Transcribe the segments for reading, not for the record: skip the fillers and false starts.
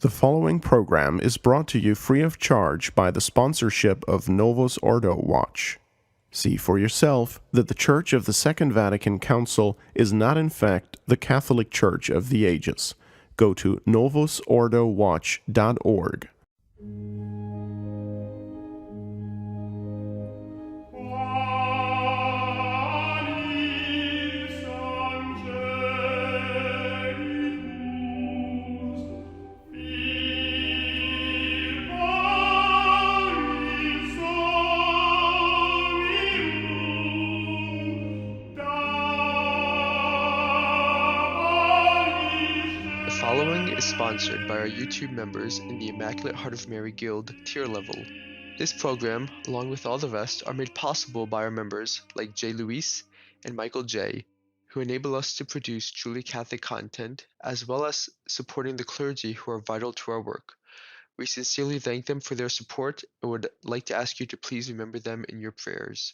The following program is brought to you free of charge by the sponsorship of Novus Ordo Watch. See for yourself that the Church of the Second Vatican Council is not in fact the Catholic Church of the ages. Go to novusordowatch.org. The following is sponsored by our YouTube members in the Immaculate Heart of Mary Guild tier level. This program, along with all the rest, are made possible by our members like J. Luis and Michael J., who enable us to produce truly Catholic content, as well as supporting the clergy who are vital to our work. We sincerely thank them for their support and would like to ask you to please remember them in your prayers.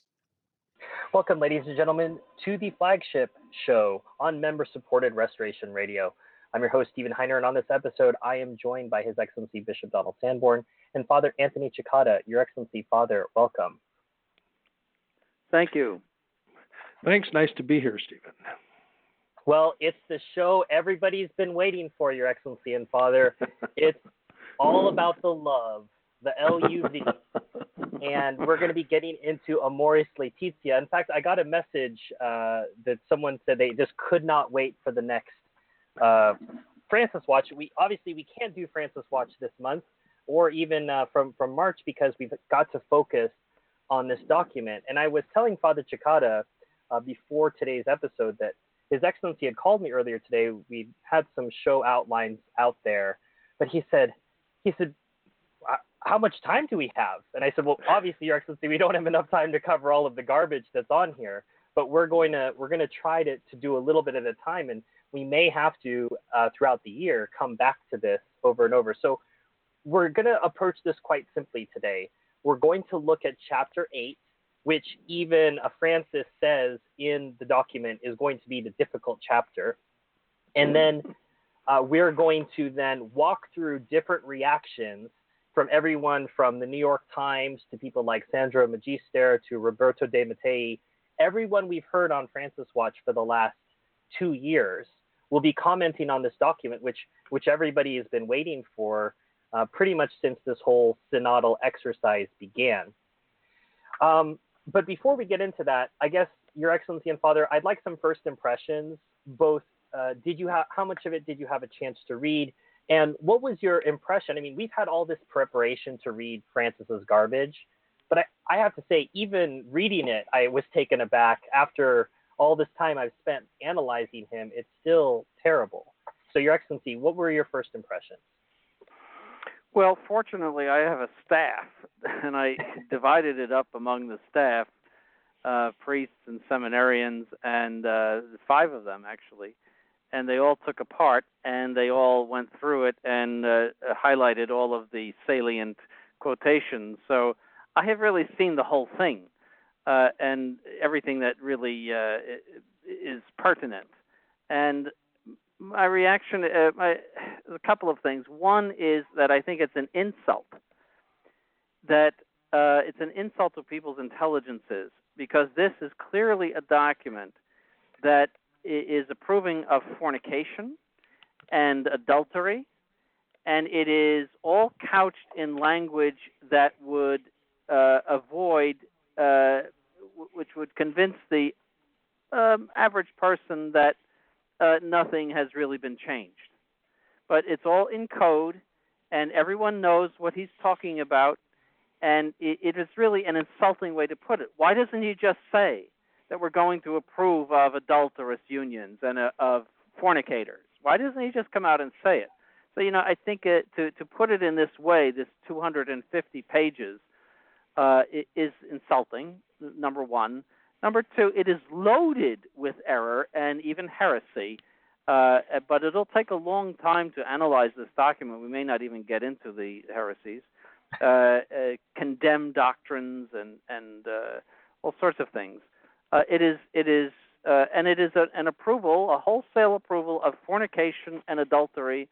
Welcome, ladies and gentlemen, to the Flagship show on member-supported Restoration Radio. I'm your host, Stephen Heiner, and on this episode, I am joined by His Excellency Bishop Donald Sanborn and Father Anthony Cekada. Your Excellency, Father, welcome. Thank you. Thanks. Nice to be here, Stephen. Well, it's the show everybody's been waiting for, Your Excellency and Father. It's all about the love, the LUV. And we're going to be getting into Amoris Laetitia. In fact, I got a message that someone said they just could not wait for the next Francis Watch. We can't do Francis Watch this month or even from March because we've got to focus on this document. And I was telling Father Cekada before today's episode that His Excellency had called me earlier today. We had some show outlines out there, but he said, how much time do we have? And I said, well, obviously, Your Excellency, we don't have enough time to cover all of the garbage that's on here, but we're going to try to do a little bit at a time, and we may have to throughout the year come back to this over and over. So we're going to approach this quite simply today. We're going to look at chapter 8, which even Francis says in the document is going to be the difficult chapter, and then we're going to then walk through different reactions from everyone from the New York Times to people like Sandro Magister to Roberto De Mattei. Everyone we've heard on Francis Watch for the last 2 years will be commenting on this document, which everybody has been waiting for pretty much since this whole synodal exercise began. But before we get into that, I guess, Your Excellency and Father, I'd like some first impressions. Both, how much of it did you have a chance to read? And what was your impression? I mean, we've had all this preparation to read Francis's garbage, but I have to say, even reading it, I was taken aback. After all this time I've spent analyzing him, it's still terrible. So, Your Excellency, what were your first impressions? Well, fortunately, I have a staff, and I divided it up among the staff, priests and seminarians, and 5 of them, actually. And they all took a part, and they all went through it and highlighted all of the salient quotations. So I have really seen the whole thing and everything that really is pertinent. And my reaction, a couple of things. One is that I think it's an insult, that it's an insult to people's intelligences, because this is clearly a document that is approving of fornication and adultery, and it is all couched in language that would avoid, which would convince the average person that nothing has really been changed. But it's all in code, and everyone knows what he's talking about, and it is really an insulting way to put it. Why doesn't he just say that we're going to approve of adulterous unions and of fornicators? Why doesn't he just come out and say it? So, I think to put it in this way, this 250 pages, is insulting, number one. Number two, it is loaded with error and even heresy, but it'll take a long time to analyze this document. We may not even get into the heresies, condemned doctrines and all sorts of things. It is an approval, a wholesale approval of fornication and adultery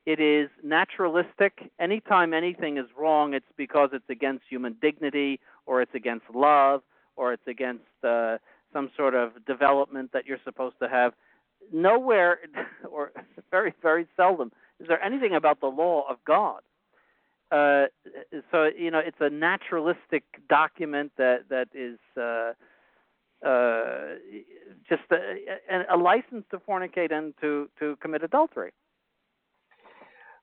It is naturalistic. Anytime anything is wrong, it's because it's against human dignity, or it's against love, or it's against some sort of development that you're supposed to have. Nowhere, or very, very seldom, is there anything about the law of God. So, it's a naturalistic document that is just a license to fornicate and to commit adultery.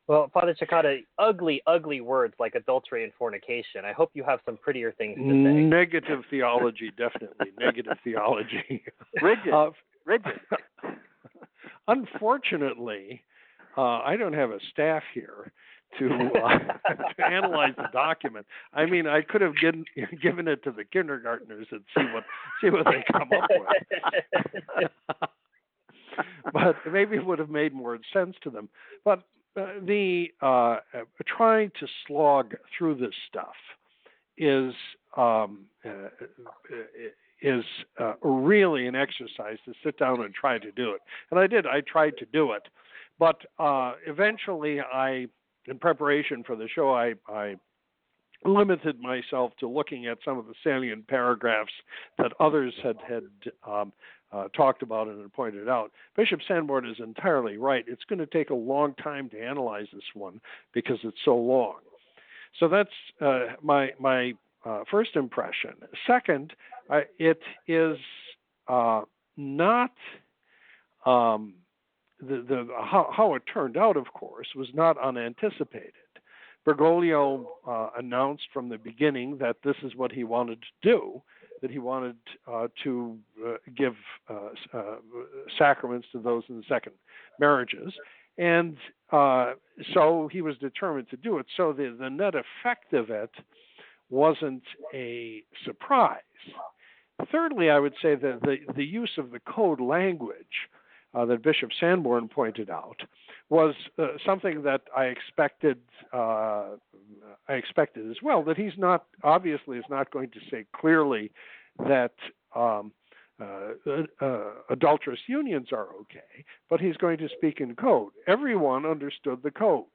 Well, Father Cekada, ugly, ugly words like adultery and fornication. I hope you have some prettier things to say. Negative theology, definitely. Negative theology. Rigid. Unfortunately, I don't have a staff here to analyze the document. I mean, I could have given it to the kindergartners and see what they come up with. But maybe it would have made more sense to them. But the trying to slog through this stuff is really an exercise to sit down and try to do it. And I did. I tried to do it. But eventually, in preparation for the show, I limited myself to looking at some of the salient paragraphs that others had talked about and had pointed out. Bishop Sanborn is entirely right. It's going to take a long time to analyze this one because it's so long. So that's my first impression. Second, it is not how it turned out, of course, was not unanticipated. Bergoglio announced from the beginning that this is what he wanted to do, that he wanted to give sacraments to those in the second marriages. And so he was determined to do it. So the net effect of it wasn't a surprise. Thirdly, I would say that the use of the code language that Bishop Sanborn pointed out was something that I expected as well. That he's not obviously is not going to say clearly that adulterous unions are okay, but he's going to speak in code. Everyone understood the code.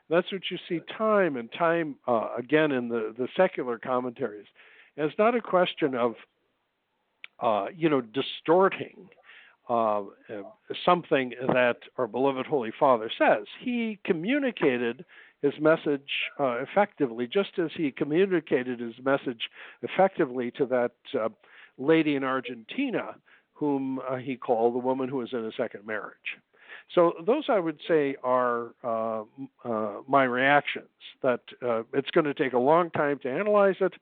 That's what you see time and time again in the secular commentaries. And it's not a question of distorting something that our beloved Holy Father says. He communicated his message effectively, just as he communicated his message effectively to that lady in Argentina, whom he called the woman who was in a second marriage. So those, I would say, are my reactions, that it's going to take a long time to analyze it,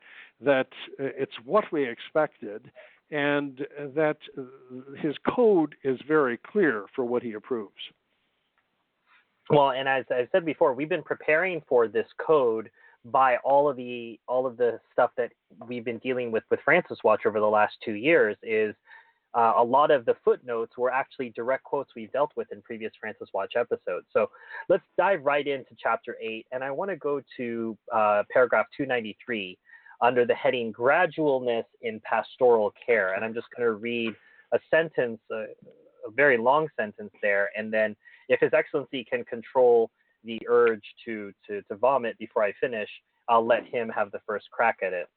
that it's what we expected, and that his code is very clear for what he approves. Well, and as I've said before, we've been preparing for this code by all of the stuff that we've been dealing with Francis Watch over the last 2 years. Is a lot of the footnotes were actually direct quotes we've dealt with in previous Francis Watch episodes. So let's dive right into Chapter 8, and I want to go to paragraph 293 under the heading Gradualness in Pastoral Care. And I'm just going to read a sentence, a very long sentence there, and then if His Excellency can control the urge to vomit before I finish, I'll let him have the first crack at it.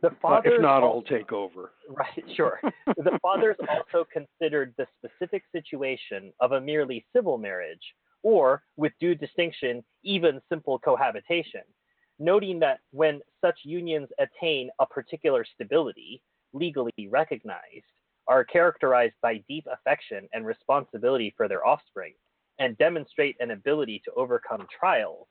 The fathers if not, I'll take over. Right, sure. The fathers also considered the specific situation of a merely civil marriage, or, with due distinction, even simple cohabitation, noting that when such unions attain a particular stability, legally recognized, are characterized by deep affection and responsibility for their offspring, and demonstrate an ability to overcome trials,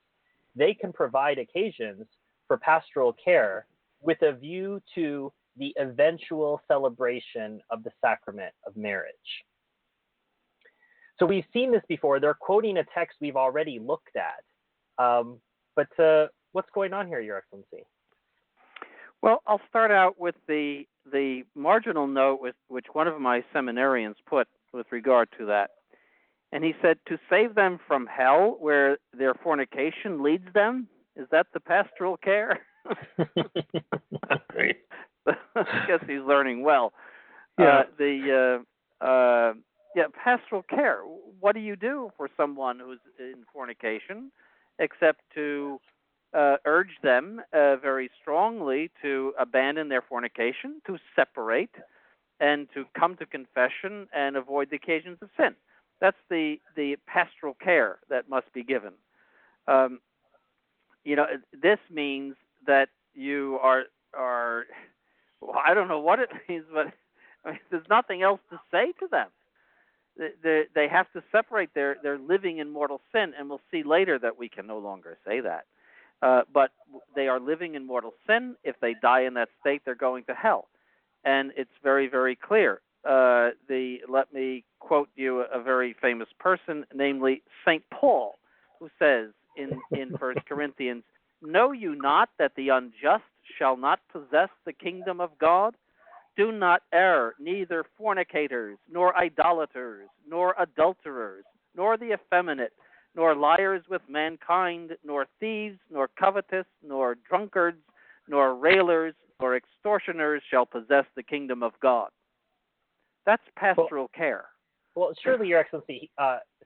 they can provide occasions for pastoral care with a view to the eventual celebration of the sacrament of marriage. So we've seen this before. They're quoting a text we've already looked at. But what's going on here, Your Excellency? Well, I'll start out with the marginal note which one of my seminarians put with regard to that. And he said, to save them from hell where their fornication leads them? Is that the pastoral care? I guess he's learning well. Yeah. pastoral care. What do you do for someone who's in fornication, except to urge them very strongly to abandon their fornication, to separate, and to come to confession and avoid the occasions of sin. That's the pastoral care that must be given. This means that you are well, I don't know what it means, but there's nothing else to say to them. They have to separate. They're living in mortal sin, and we'll see later that we can no longer say that. But they are living in mortal sin. If they die in that state, they're going to hell. And it's very, very clear. Let me quote you a very famous person, namely St. Paul, who says in 1 Corinthians, "Know you not that the unjust shall not possess the kingdom of God? Do not err, neither fornicators, nor idolaters, nor adulterers, nor the effeminate, nor liars with mankind, nor thieves, nor covetous, nor drunkards, nor railers, nor extortioners shall possess the kingdom of God." That's pastoral care. Well, surely, Your Excellency,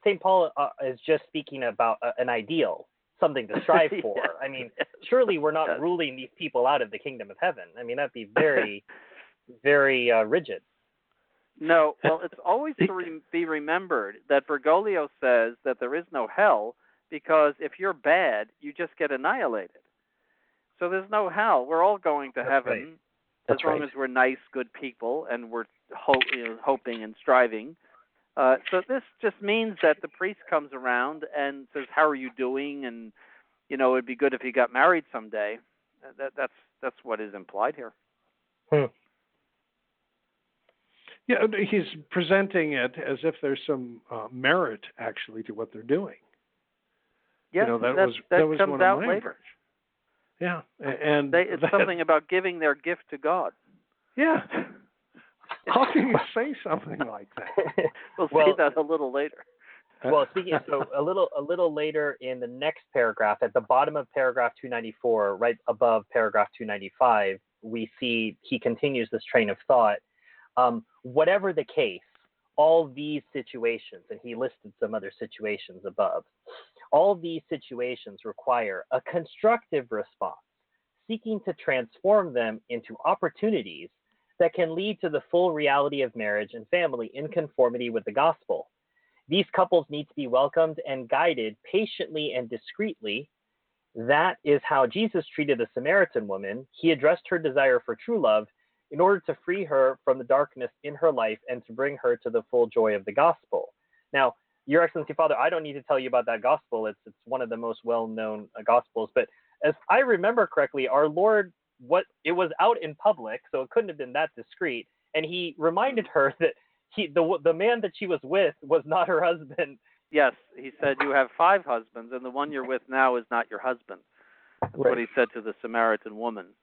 St. Paul is just speaking about an ideal, something to strive for. Yeah. I mean, surely we're not ruling these people out of the kingdom of heaven. I mean, that'd be very, very rigid. No, well, it's always to be remembered that Bergoglio says that there is no hell because if you're bad, you just get annihilated. So there's no hell. We're all going to heaven as long as we're nice, good people, and we're hoping and striving. So this just means that the priest comes around and says, "How are you doing?" And it'd be good if you got married someday. That's what is implied here. Yeah, he's presenting it as if there's some merit actually to what they're doing. Yeah, that was comes one out of my later. impressions. Yeah, and it's something about giving their gift to God. Yeah. How can you say something like that? We'll see that a little later. Well, speaking so a little later in the next paragraph, at the bottom of paragraph 294, right above paragraph 295, we see he continues this train of thought. Whatever the case, all these situations, and he listed some other situations above, all these situations require a constructive response, seeking to transform them into opportunities that can lead to the full reality of marriage and family in conformity with the gospel. These couples need to be welcomed and guided patiently and discreetly. That is how Jesus treated the Samaritan woman. He addressed her desire for true love in order to free her from the darkness in her life and to bring her to the full joy of the gospel. Now, Your Excellency, Father, I don't need to tell you about that gospel. It's one of the most well-known gospels. But as I remember correctly, our Lord, it was out in public, so it couldn't have been that discreet. And he reminded her that the man that she was with was not her husband. Yes, he said, "You have 5 husbands, and the one you're with now is not your husband." That's what he said to the Samaritan woman.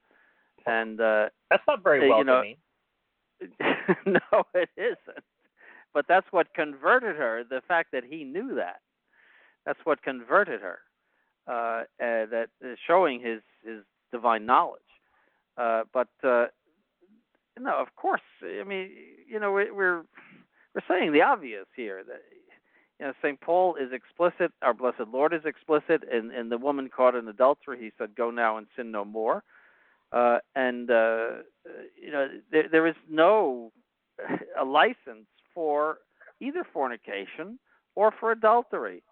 And that's not very welcoming. No, it isn't. But that's what converted her. The fact that he knew that. That's what converted her. That is showing his divine knowledge. But of course. I mean, we're saying the obvious here. That St. Paul is explicit. Our blessed Lord is explicit. And the woman caught in adultery, he said, "Go now and sin no more." There is no a license for either fornication or for adultery.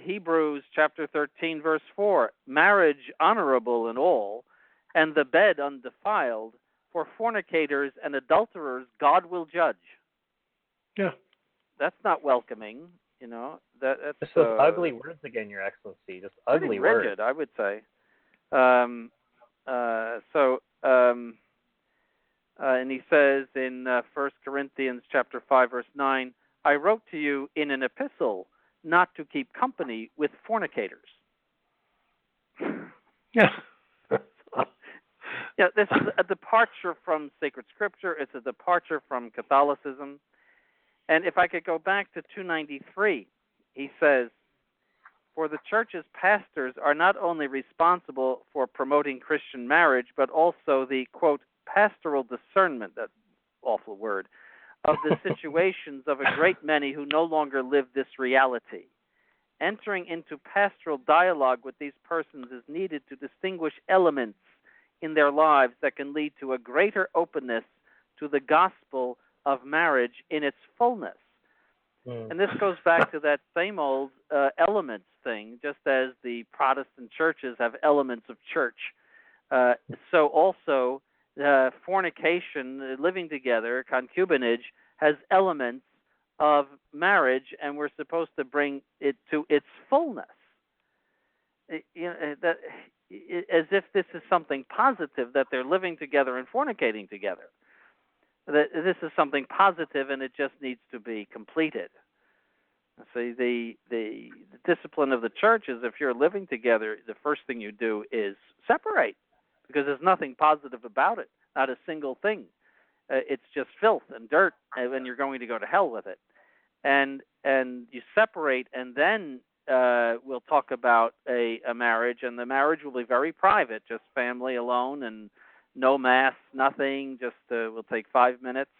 Hebrews chapter 13, verse 4, "Marriage honorable in all, and the bed undefiled, for fornicators and adulterers God will judge." Yeah. That's not welcoming, That's just those ugly words again, Your Excellency. Just ugly words. Rigid, I would say. And he says in 1 Corinthians chapter 5, verse 9, "I wrote to you in an epistle not to keep company with fornicators." Yeah. This is a departure from sacred scripture. It's a departure from Catholicism. And if I could go back to 293, he says, "For the church's pastors are not only responsible for promoting Christian marriage, but also the, quote, pastoral discernment," that awful word, of the situations of a great many who no longer live this reality. Entering into pastoral dialogue with these persons is needed to distinguish elements in their lives that can lead to a greater openness to the gospel of marriage in its fullness. And this goes back to that same old elements thing, just as the Protestant churches have elements of church. So also fornication, living together, concubinage, has elements of marriage, and we're supposed to bring it to its fullness. As if this is something positive, that they're living together and fornicating together. That this is something positive, and it just needs to be completed. So the discipline of the church is, if you're living together, the first thing you do is separate, because there's nothing positive about it, not a single thing. It's just filth and dirt, and you're going to go to hell with it. And you separate, and then we'll talk about a marriage, and the marriage will be very private, just family alone, and no mass, nothing, just will take 5 minutes.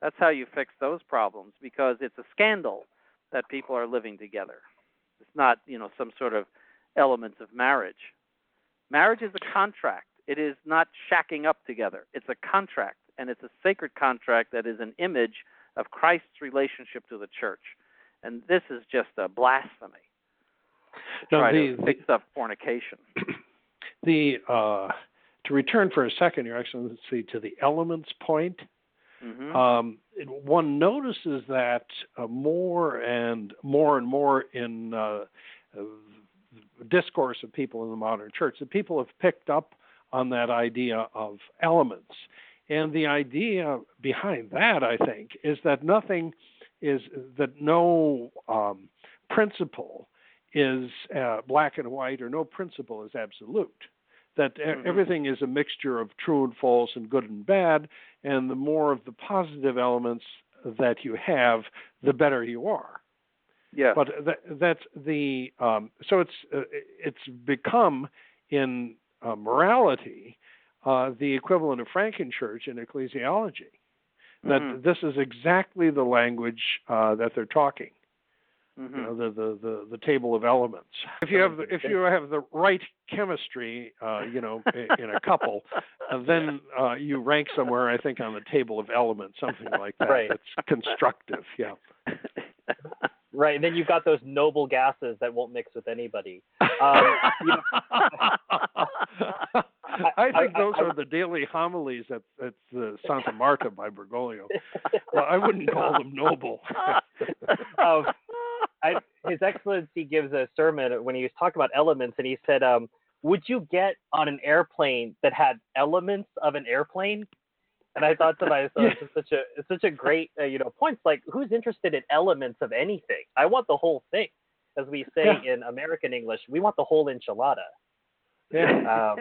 That's how you fix those problems, because it's a scandal that people are living together. It's not, some sort of elements of marriage. Marriage is a contract. It is not shacking up together. It's a contract, and it's a sacred contract that is an image of Christ's relationship to the church. And this is just a blasphemy to try to fix up fornication. To return for a second, Your Excellency, to the elements point, one notices that more and more in discourse of people in the modern church, that people have picked up on that idea of elements. And the idea behind that, I think, is that no principle is black and white, or no principle is absolute. That everything is a mixture of true and false and good and bad, and the more of the positive elements that you have, the better you are. Yeah. But that's the so it's become in morality the equivalent of Frankenchurch in ecclesiology. That this is exactly the language that they're talking. The table of elements. If you have the right chemistry, in a couple, then you rank somewhere, I think, on the table of elements, something like that. Right. That's constructive. Yeah. Right, and then you've got those noble gases that won't mix with anybody. I think those are the daily homilies at Santa Marta by Bergoglio. Well, I wouldn't call them noble. His Excellency gives a sermon when he was talking about elements, and he said, would you get on an airplane that had elements of an airplane? And I thought to myself, it's such a great point. It's like, who's interested in elements of anything? I want the whole thing. As we say in American English, we want the whole enchilada. Yeah.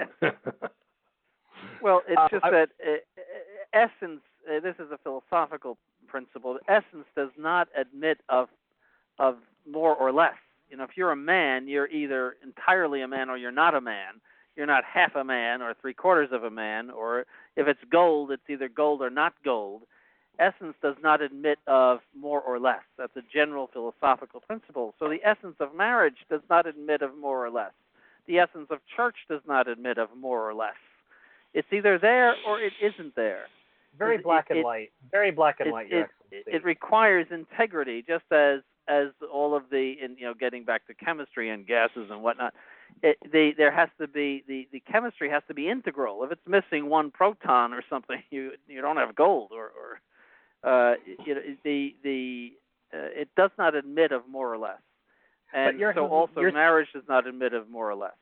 Well, it's just that essence, this is a philosophical principle, essence does not admit of more or less. If you're a man, you're either entirely a man or you're not a man. You're not half a man or 3/4 of a man, or if it's gold, it's either gold or not gold. Essence does not admit of more or less. That's a general philosophical principle. So the essence of marriage does not admit of more or less. The essence of church does not admit of more or less. It's either there or it isn't there. Very black and white. Very black and white, Your Excellency. It requires integrity, just as all of the, getting back to chemistry and gases and whatnot, there has to be the chemistry has to be integral. If it's missing one proton or something, you don't have gold, it does not admit of more or less, and so also marriage does not admit of more or less.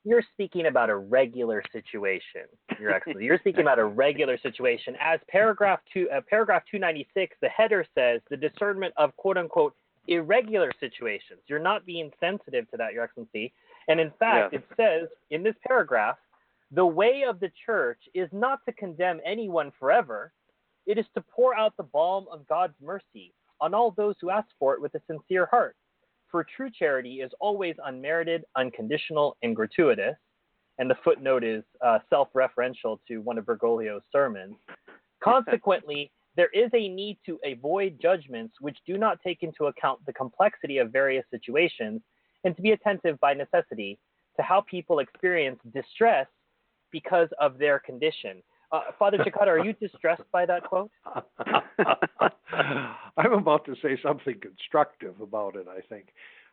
You're speaking about a regular situation, Your Excellency. You're speaking about a regular situation. As paragraph 296, the header says the discernment of quote unquote irregular situations. You're not being sensitive to that, Your Excellency. And in fact, It says in this paragraph, the way of the church is not to condemn anyone forever. It is to pour out the balm of God's mercy on all those who ask for it with a sincere heart. For true charity is always unmerited, unconditional, and gratuitous. And the footnote is self-referential to one of Bergoglio's sermons. Consequently, there is a need to avoid judgments which do not take into account the complexity of various situations, and to be attentive by necessity to how people experience distress because of their condition. Father Cekada, are you distressed by that quote? I'm about to say something constructive about it, I think.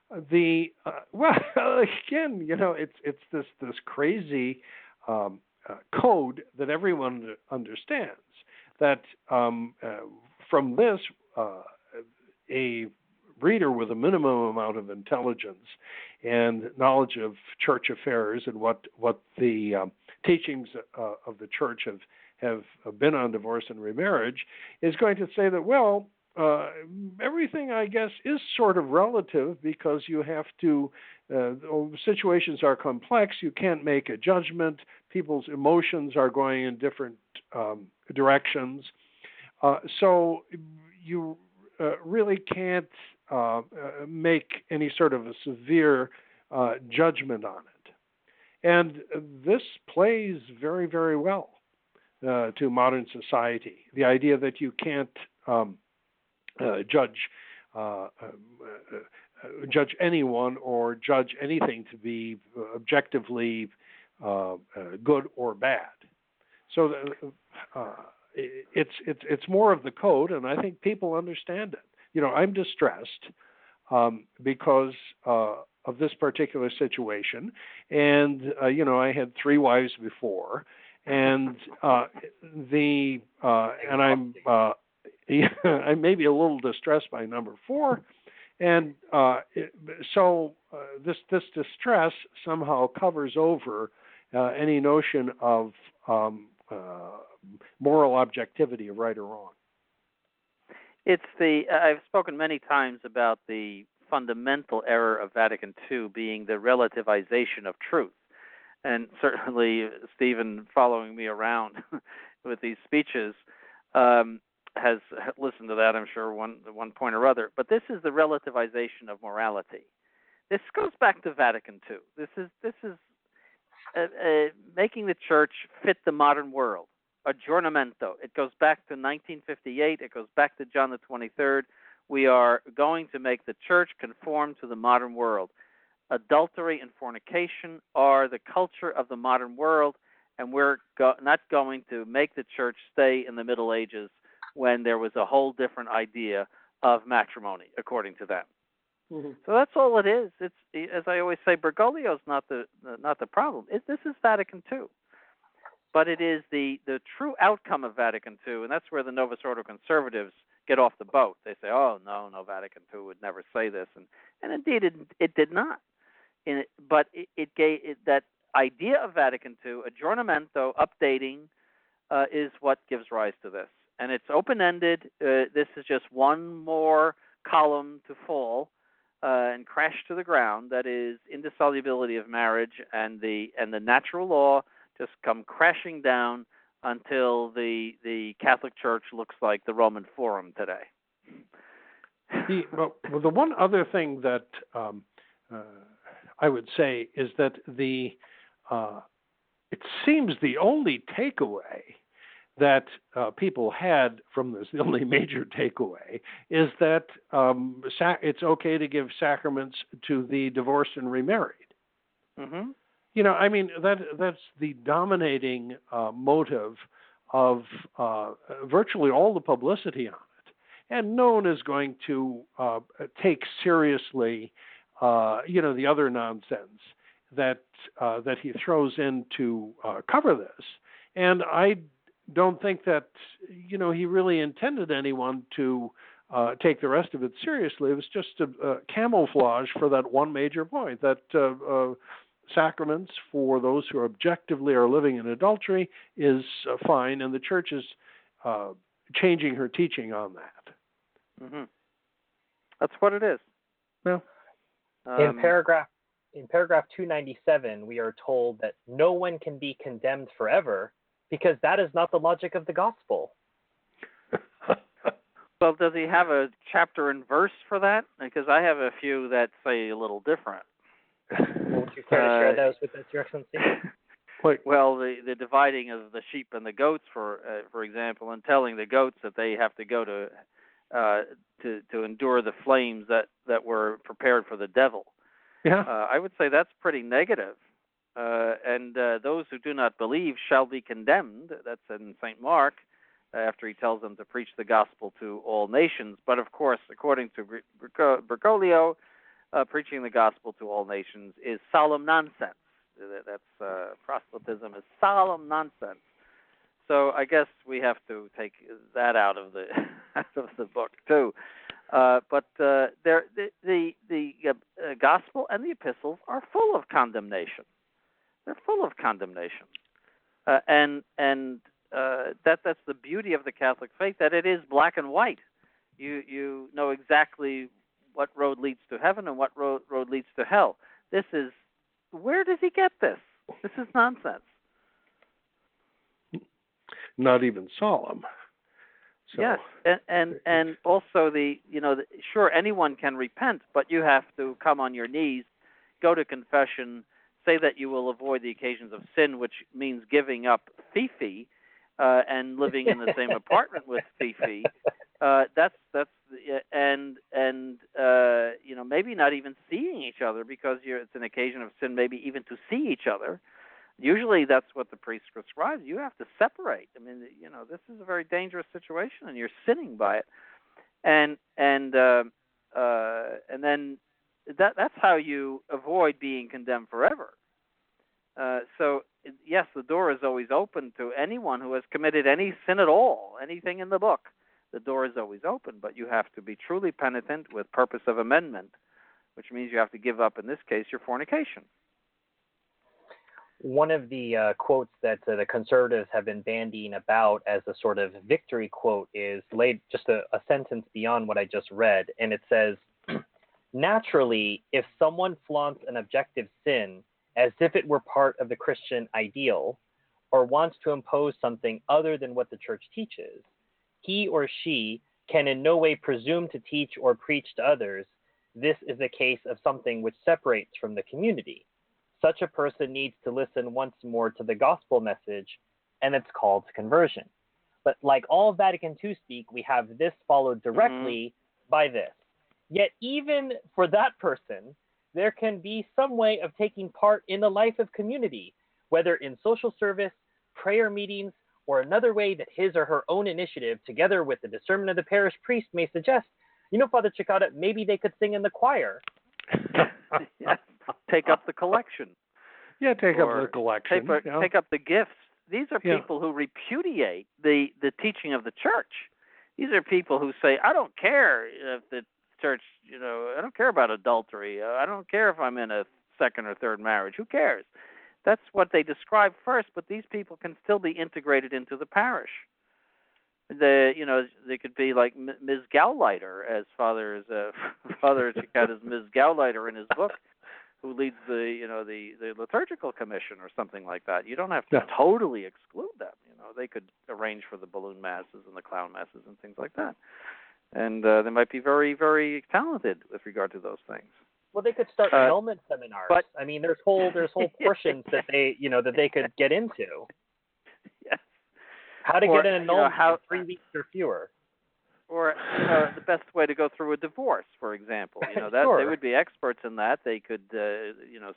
Well, again, it's this crazy code that everyone understands. That from this, a reader with a minimum amount of intelligence and knowledge of church affairs and what the teachings of the church have been on divorce and remarriage is going to say that, well, everything, I guess, is sort of relative because you have to, situations are complex, you can't make a judgment, people's emotions are going in different directions. So you really can't make any sort of a severe judgment on it. And this plays very, very well to modern society. The idea that you can't judge anyone or judge anything to be objectively good or bad. So it's more of the code, and I think people understand it. I'm distressed because of this particular situation, and I had 3 wives before, and and I'm I may be a little distressed by number 4, and so this distress somehow covers over any notion of moral objectivity of right or wrong. I've spoken many times about the fundamental error of Vatican II being the relativization of truth. And certainly Stephen, following me around with these speeches, has listened to that, I'm sure, one point or other. But this is the relativization of morality. This goes back to Vatican II. This is making the church fit the modern world. Aggiornamento. It goes back to 1958. It goes back to John the 23rd. We are going to make the church conform to the modern world. Adultery and fornication are the culture of the modern world, and we're not going to make the church stay in the Middle Ages when there was a whole different idea of matrimony, according to them. Mm-hmm. So that's all it is. It's, as I always say, Bergoglio's not the problem. This is Vatican II. But it is the true outcome of Vatican II, and that's where the Novus Ordo conservatives get off the boat. They say, oh, no, Vatican II would never say this. And indeed, it did not. But it gave that idea of Vatican II, aggiornamento, updating, is what gives rise to this. And it's open-ended. This is just one more column to fall and crash to the ground. That is indissolubility of marriage and the natural law just come crashing down until the Catholic Church looks like the Roman Forum today. The one other thing that I would say is that it seems the only takeaway that people had from this, the only major takeaway, is that it's okay to give sacraments to the divorced and remarried. Mm-hmm. That's the dominating motive of virtually all the publicity on it. And no one is going to take seriously, the other nonsense that he throws in to cover this. And I don't think that, he really intended anyone to take the rest of it seriously. It was just a camouflage for that one major point, that sacraments for those who objectively are living in adultery is fine, and the church is changing her teaching on that. Mm-hmm. That's what it is. Well, in paragraph 297, we are told that no one can be condemned forever because that is not the logic of the gospel. Well, does he have a chapter and verse for that? Because I have a few that say a little different. Would you care to share those with us, Your Excellency? Well, the dividing of the sheep and the goats, for example, and telling the goats that they have to go to endure the flames that were prepared for the devil. Yeah. I would say that's pretty negative. And those who do not believe shall be condemned. That's in St. Mark, after he tells them to preach the gospel to all nations. But of course, according to Bergoglio, preaching the gospel to all nations is solemn nonsense. That's proselytism is solemn nonsense. So I guess we have to take that out of the book too. But the gospel and the epistles are full of condemnation. They're full of condemnation, and that's the beauty of the Catholic faith, that it is black and white. You know exactly what road leads to heaven and what road leads to hell. This is, where does he get this? This is nonsense. Not even solemn. So. Yes, and also sure, anyone can repent, but you have to come on your knees, go to confession, say that you will avoid the occasions of sin, which means giving up Fifi and living in the same apartment with Fifi. Maybe not even seeing each other, because it's an occasion of sin, maybe even to see each other. Usually that's what the priest prescribes. You have to separate. I mean, this is a very dangerous situation, and you're sinning by it. And then that's how you avoid being condemned forever. So yes, the door is always open to anyone who has committed any sin at all, anything in the book. The door is always open, but you have to be truly penitent with purpose of amendment, which means you have to give up, in this case, your fornication. One of the quotes that the conservatives have been bandying about as a sort of victory quote is laid just a sentence beyond what I just read, and it says, naturally, if someone flaunts an objective sin as if it were part of the Christian ideal, or wants to impose something other than what the church teaches, he or she can in no way presume to teach or preach to others. This is a case of something which separates from the community. Such a person needs to listen once more to the gospel message and its call to conversion. But like all Vatican II speak, we have this followed directly by this. Yet even for that person, there can be some way of taking part in the life of community, whether in social service, prayer meetings, or another way that his or her own initiative, together with the discernment of the parish priest, may suggest. Father Cekada, maybe they could sing in the choir. Yes. Take up the collection. Yeah, take up the collection. Take up the gifts. These are people who repudiate the teaching of the church. These are people who say, I don't care if the church, I don't care about adultery. I don't care if I'm in a second or third marriage. Who cares? That's what they describe first, but these people can still be integrated into the parish. They could be like Ms. Gauleiter, as Father Cekada's Ms. Gauleiter in his book, who leads the liturgical commission or something like that. You don't have to totally exclude them. They could arrange for the balloon masses and the clown masses and things like that. And they might be very, very talented with regard to those things. Well, they could start helmet seminars. But I mean, there's whole portions that they could get into. Yes. How to get an annulment in 3 weeks or fewer. Or the best way to go through a divorce, for example. That sure. They would be experts in that. They could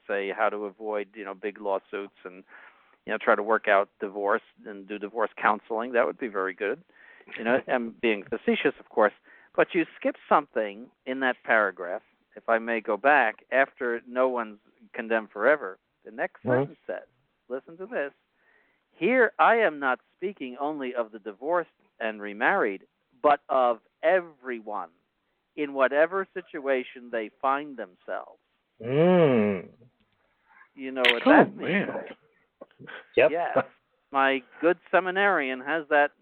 say how to avoid big lawsuits and try to work out divorce and do divorce counseling. That would be very good. I'm being facetious, of course, but you skip something in that paragraph. If I may go back, after no one's condemned forever, the next sentence says, listen to this, here I am not speaking only of the divorced and remarried, but of everyone, in whatever situation they find themselves. You know what that means? Man. Yep. Yes. My good seminarian has that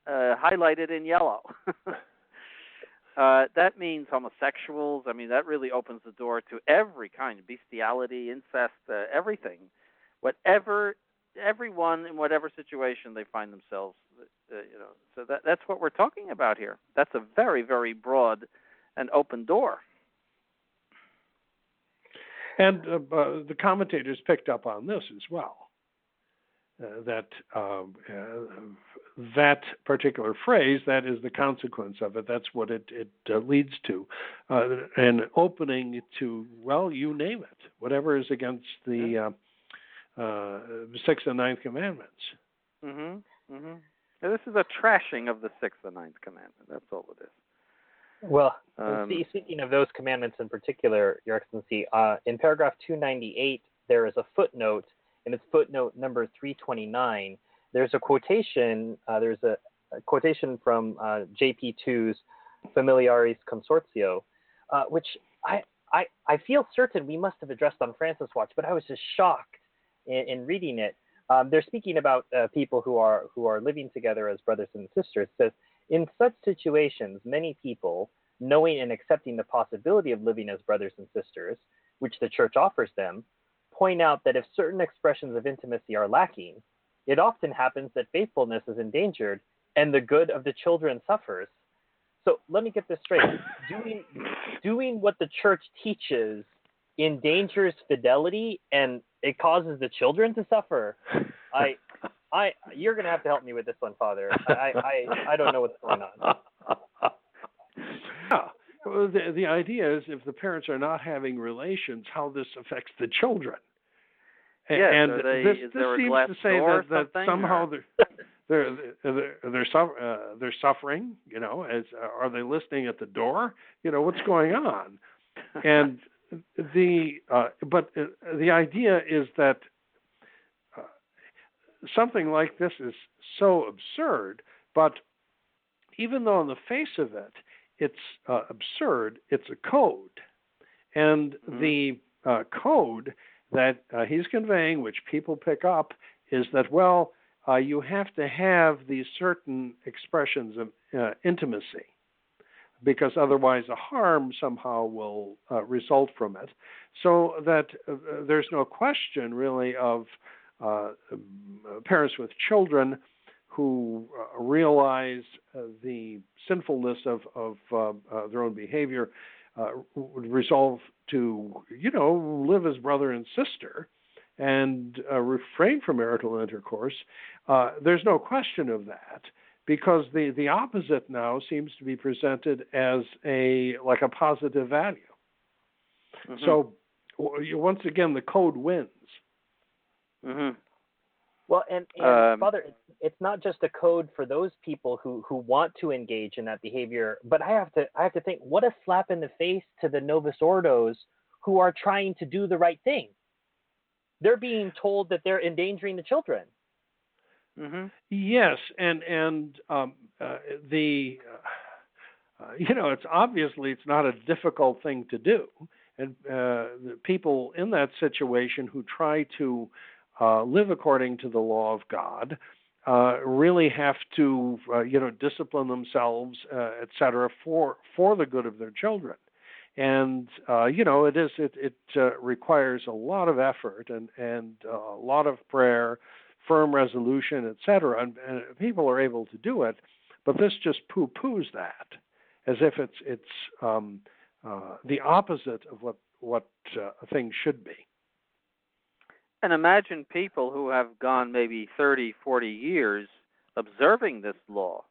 highlighted in yellow. That means homosexuals. I mean, that really opens the door to every kind of bestiality, incest, everything. Everyone in whatever situation they find themselves, So that's what we're talking about here. That's a very, very broad and open door. And the commentators picked up on this as well. that particular phrase, that is the consequence of it. That's what it leads to, an opening to, well, you name it, whatever is against the Sixth and Ninth Commandments. Mm-hmm. Mm-hmm. Now, this is a trashing of the Sixth and Ninth Commandment. That's all it is. Well, speaking of those commandments in particular, Your Excellency, in paragraph 298, there is a footnote, and it's footnote number 329. There's a quotation. There's a quotation from JP2's Familiaris Consortio, which I feel certain we must have addressed on Francis Watch, but I was just shocked in reading it. They're speaking about people who are living together as brothers and sisters. It says, in such situations, many people, knowing and accepting the possibility of living as brothers and sisters, which the Church offers them, point out that if certain expressions of intimacy are lacking, it often happens that faithfulness is endangered and the good of the children suffers. So let me get this straight. Doing what the Church teaches endangers fidelity and it causes the children to suffer. You're going to have to help me with this one, Father. I don't know what's going on. Yeah. Well, the idea is if the parents are not having relations, how this affects the children. Yes, and this is seems to say that somehow they're suffering. Are they listening at the door? What's going on? And but the idea is that something like this is so absurd, but even though on the face of it, it's absurd, it's a code. And the code that he's conveying, which people pick up, is that, well, you have to have these certain expressions of intimacy, because otherwise a harm somehow will result from it. So that there's no question, really, of parents with children who realize the sinfulness of their own behavior would resolve to, live as brother and sister and refrain from marital intercourse. There's no question of that, because the opposite now seems to be presented as a positive value. Mm-hmm. So once again, the code wins. Mm-hmm. Well, and Father, it's not just a code for those people who want to engage in that behavior, but I have to think, what a slap in the face to the Novus Ordos who are trying to do the right thing. They're being told that they're endangering the children. Mm-hmm. Yes, and it's obviously it's not a difficult thing to do, and the people in that situation who try to live according to the law of God really have to discipline themselves, etc., for the good of their children. And it requires a lot of effort and a lot of prayer, firm resolution, etc. And people are able to do it, but this just poo-poos that, as if it's the opposite of what things should be. And imagine people who have gone maybe 30, 40 years observing this law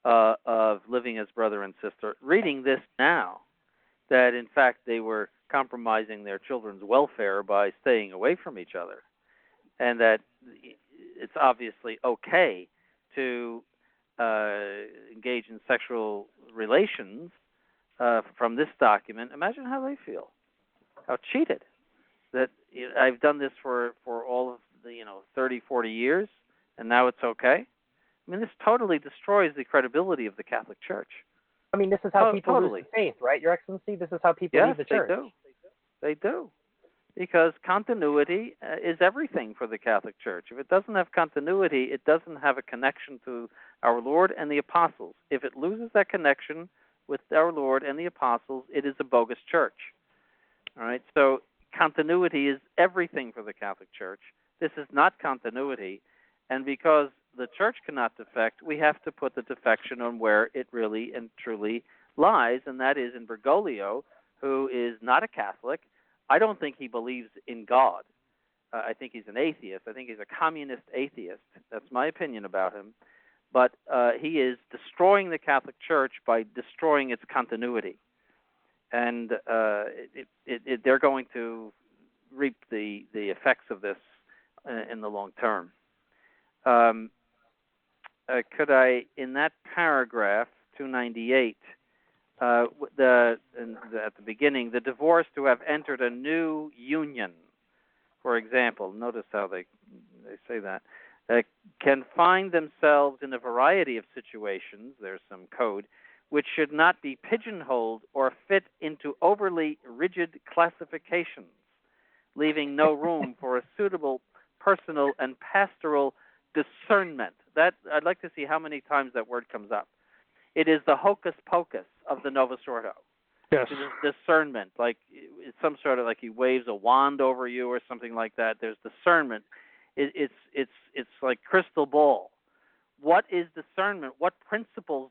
of living as brother and sister, reading this now, that in fact they were compromising their children's welfare by staying away from each other, and that it's obviously okay to engage in sexual relations from this document. Imagine how they feel, how cheated. That I've done this for all of the 30, 40 years, and now it's okay. I mean, this totally destroys the credibility of the Catholic Church. I mean, this is how people lose faith, right, Your Excellency? This is how people leave the church. Yes, they do. Because continuity is everything for the Catholic Church. If it doesn't have continuity, it doesn't have a connection to our Lord and the Apostles. If it loses that connection with our Lord and the Apostles, it is a bogus church. All right, so continuity is everything for the Catholic Church. This is not continuity, and because the Church cannot defect, we have to put the defection on where it really and truly lies, and that is in Bergoglio, who is not a Catholic. I don't think he believes in God. I think he's an atheist. I think he's a communist atheist. That's my opinion about him. But he is destroying the Catholic Church by destroying its continuity. And they're going to reap the effects of this in the long term. Could I, in that paragraph, 298, at the beginning, the divorced who have entered a new union, for example, notice how they say that, can find themselves in a variety of situations, there's some code, which should not be pigeonholed or fit into overly rigid classifications, leaving no room for a suitable personal and pastoral discernment. That I'd like to see how many times that word comes up. It is the hocus pocus of the Novus Ordo. Yes. It is discernment, like it's some sort of like he waves a wand over you or something like that. There's discernment. It's like crystal ball. What is discernment? What principles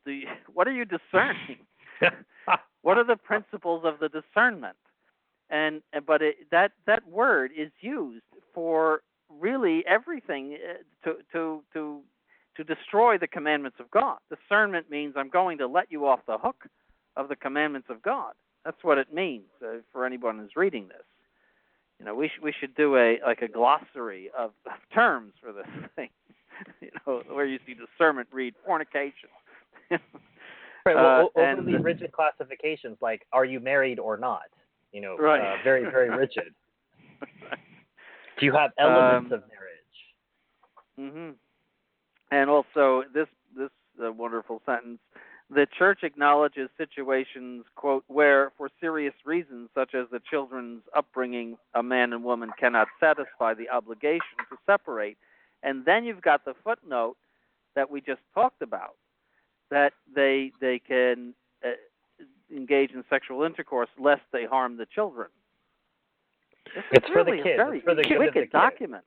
what are you discerning? What are the principles of the discernment? But that word is used for really everything to destroy the commandments of God. Discernment means I'm going to let you off the hook of the commandments of God. That's what it means for anyone who's reading this. You know, we should do a glossary of terms for this thing. You know, where you see discernment, read fornication. Right. Well, overly rigid classifications like "Are you married or not?" You know, right. Very, very rigid. Do you have elements of marriage? Mm-hmm. And also this wonderful sentence: the Church acknowledges situations, quote, where for serious reasons such as the children's upbringing, a man and woman cannot satisfy the obligation to separate. And then you've got the footnote that we just talked about, that they can engage in sexual intercourse lest they harm the children. It's for really the kids. a very it's for the good of the wicked document.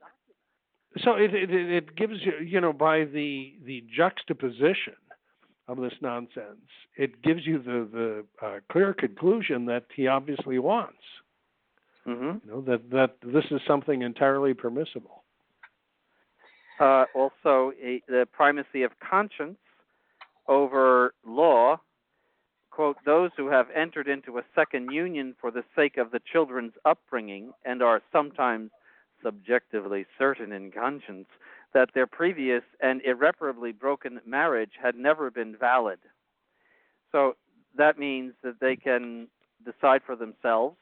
So it gives you, by the juxtaposition of this nonsense, it gives you the clear conclusion that he obviously wants. Mm-hmm. You know, that this is something entirely permissible. Also, the primacy of conscience over law, quote, those who have entered into a second union for the sake of the children's upbringing and are sometimes subjectively certain in conscience that their previous and irreparably broken marriage had never been valid. So that means that they can decide for themselves,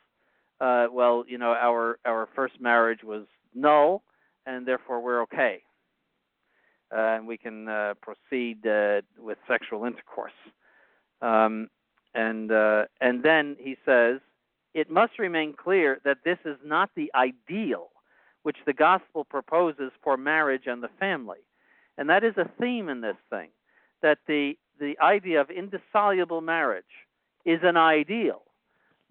well, you know, our first marriage was null, and therefore we're okay. And we can proceed with sexual intercourse. And then he says, it must remain clear that this is not the ideal which the gospel proposes for marriage and the family. And that is a theme in this thing, that the idea of indissoluble marriage is an ideal,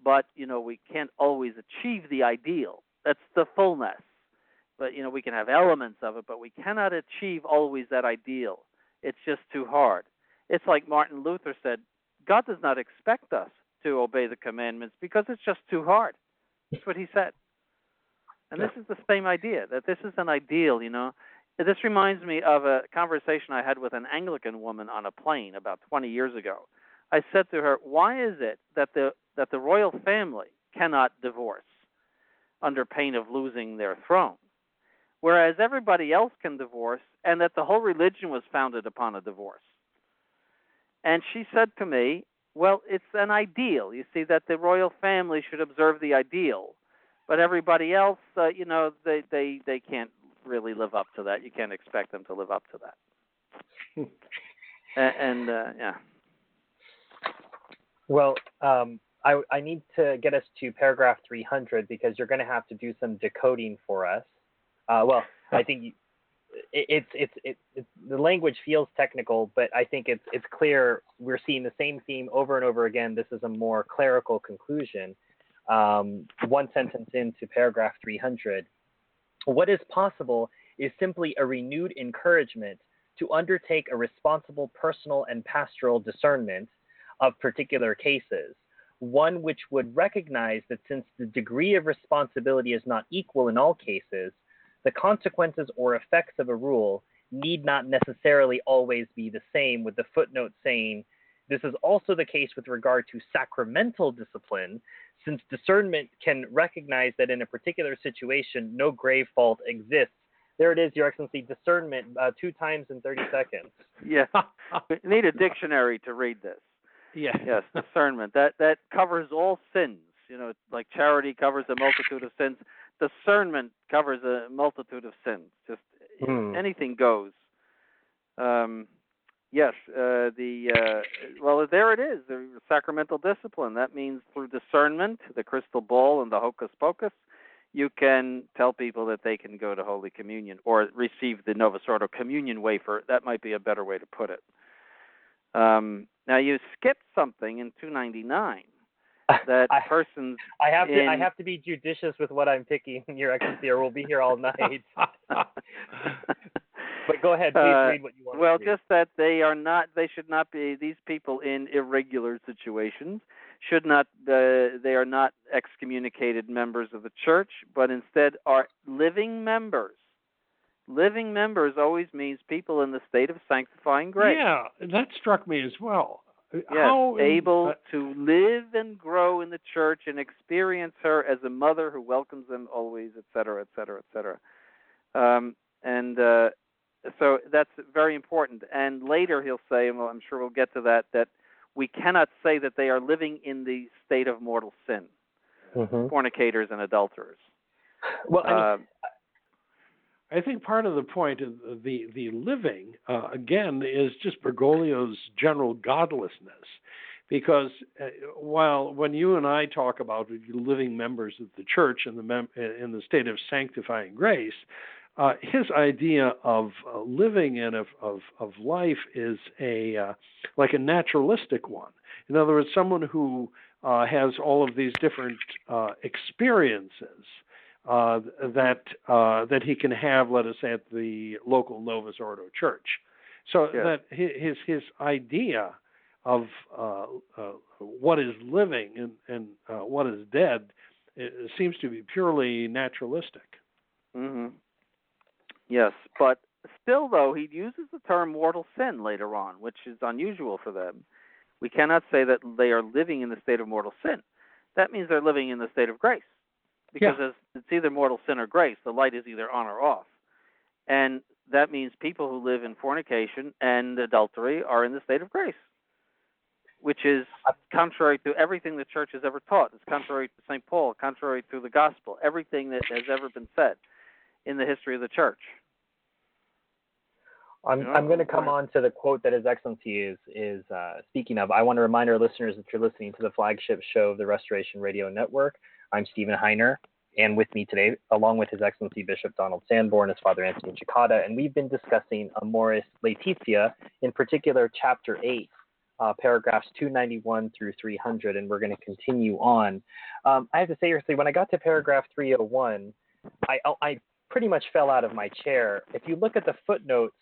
but, you know, we can't always achieve the ideal. That's the fullness. But, you know, we can have elements of it, but we cannot achieve always that ideal. It's just too hard. It's like Martin Luther said, God does not expect us to obey the commandments because it's just too hard. That's what he said. And this is the same idea, that this is an ideal, you know. This reminds me of a conversation I had with an Anglican woman on a plane about 20 years ago. I said to her, why is it that the royal family cannot divorce under pain of losing their throne, whereas everybody else can divorce, and that the whole religion was founded upon a divorce? And she said to me, well, it's an ideal. You see, that the royal family should observe the ideal, but everybody else, you know, they can't really live up to that. You can't expect them to live up to that. Yeah. Well, I need to get us to paragraph 300 because you're going to have to do some decoding for us. I think the language feels technical, but I think it's clear we're seeing the same theme over and over again. This is a more clerical conclusion. One sentence into paragraph 300. What is possible is simply a renewed encouragement to undertake a responsible personal and pastoral discernment of particular cases, one which would recognize that since the degree of responsibility is not equal in all cases, The consequences or effects of a rule need not necessarily always be the same, with the footnote saying, this is also the case with regard to sacramental discipline, since discernment can recognize that in a particular situation no grave fault exists. There it is, Your Excellency, discernment 2 times in 30 seconds. Yeah, we need a dictionary to read this. Yeah. Yes, discernment. That covers all sins. You know, like charity covers a multitude of sins. Discernment covers a multitude of sins. Just anything goes. Yes, well, there it is, the sacramental discipline. That means through discernment, the crystal ball and the hocus pocus, you can tell people that they can go to Holy Communion or receive the Novus Ordo communion wafer. That might be a better way to put it. Now, you skipped something in 299. That persons. I have to be judicious with what I'm picking, Your Excellency, or we'll be here all night. But go ahead, please read what you want. Well, just that they should not be, these people in irregular situations should not, they are not excommunicated members of the church, but instead are living members. Living members always means people in the state of sanctifying grace. Yeah, that struck me as well. Yes, able to live and grow in the church and experience her as a mother who welcomes them always, et cetera, et cetera, et cetera. So that's very important. And later he'll say, and I'm sure we'll get to that, that we cannot say that they are living in the state of mortal sin, fornicators and adulterers. Well, I think part of the point of the living, again, is just Bergoglio's general godlessness. Because while when you and I talk about living members of the church in the state of sanctifying grace, his idea of living and of life is like a naturalistic one. In other words, someone who has all of these different experiences that he can have, let us say, at the local Novus Ordo church. So that his idea of what is living and what is dead seems to be purely naturalistic. Mm-hmm. Yes, but still, though, he uses the term mortal sin later on, which is unusual for them. We cannot say that they are living in the state of mortal sin. That means they're living in the state of grace. Because it's either mortal sin or grace. The light is either on or off. And that means people who live in fornication and adultery are in the state of grace, which is contrary to everything the church has ever taught. It's contrary to St. Paul, contrary to the gospel, everything that has ever been said in the history of the church. I'm going to come on to the quote that His Excellency is speaking of. I want to remind our listeners that you're listening to the flagship show of the Restoration Radio Network. I'm Stephen Heiner, and with me today, along with His Excellency Bishop Donald Sanborn, is Father Anthony Cekada, and we've been discussing Amoris Laetitia, in particular Chapter 8, paragraphs 291 through 300, and we're going to continue on. I have to say, seriously, when I got to paragraph 301, I pretty much fell out of my chair. If you look at the footnotes,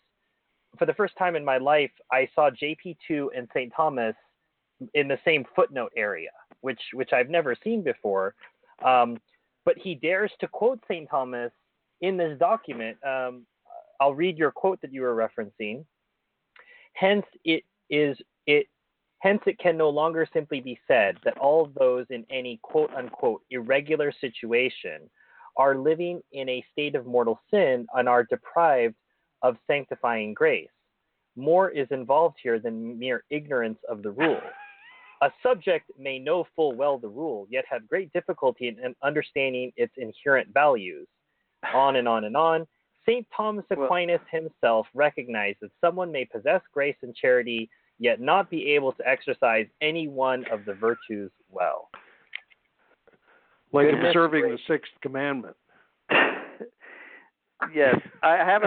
for the first time in my life, I saw JP2 and St. Thomas in the same footnote area, which I've never seen before. But he dares to quote St. Thomas in this document. I'll read your quote that you were referencing. Hence it can no longer simply be said that all those in any quote unquote irregular situation are living in a state of mortal sin and are deprived of sanctifying grace. More is involved here than mere ignorance of the rule. A subject may know full well the rule, yet have great difficulty in understanding its inherent values. On and on and on. St. Thomas Aquinas himself recognized that someone may possess grace and charity, yet not be able to exercise any one of the virtues well. Like observing the sixth commandment. Yes, I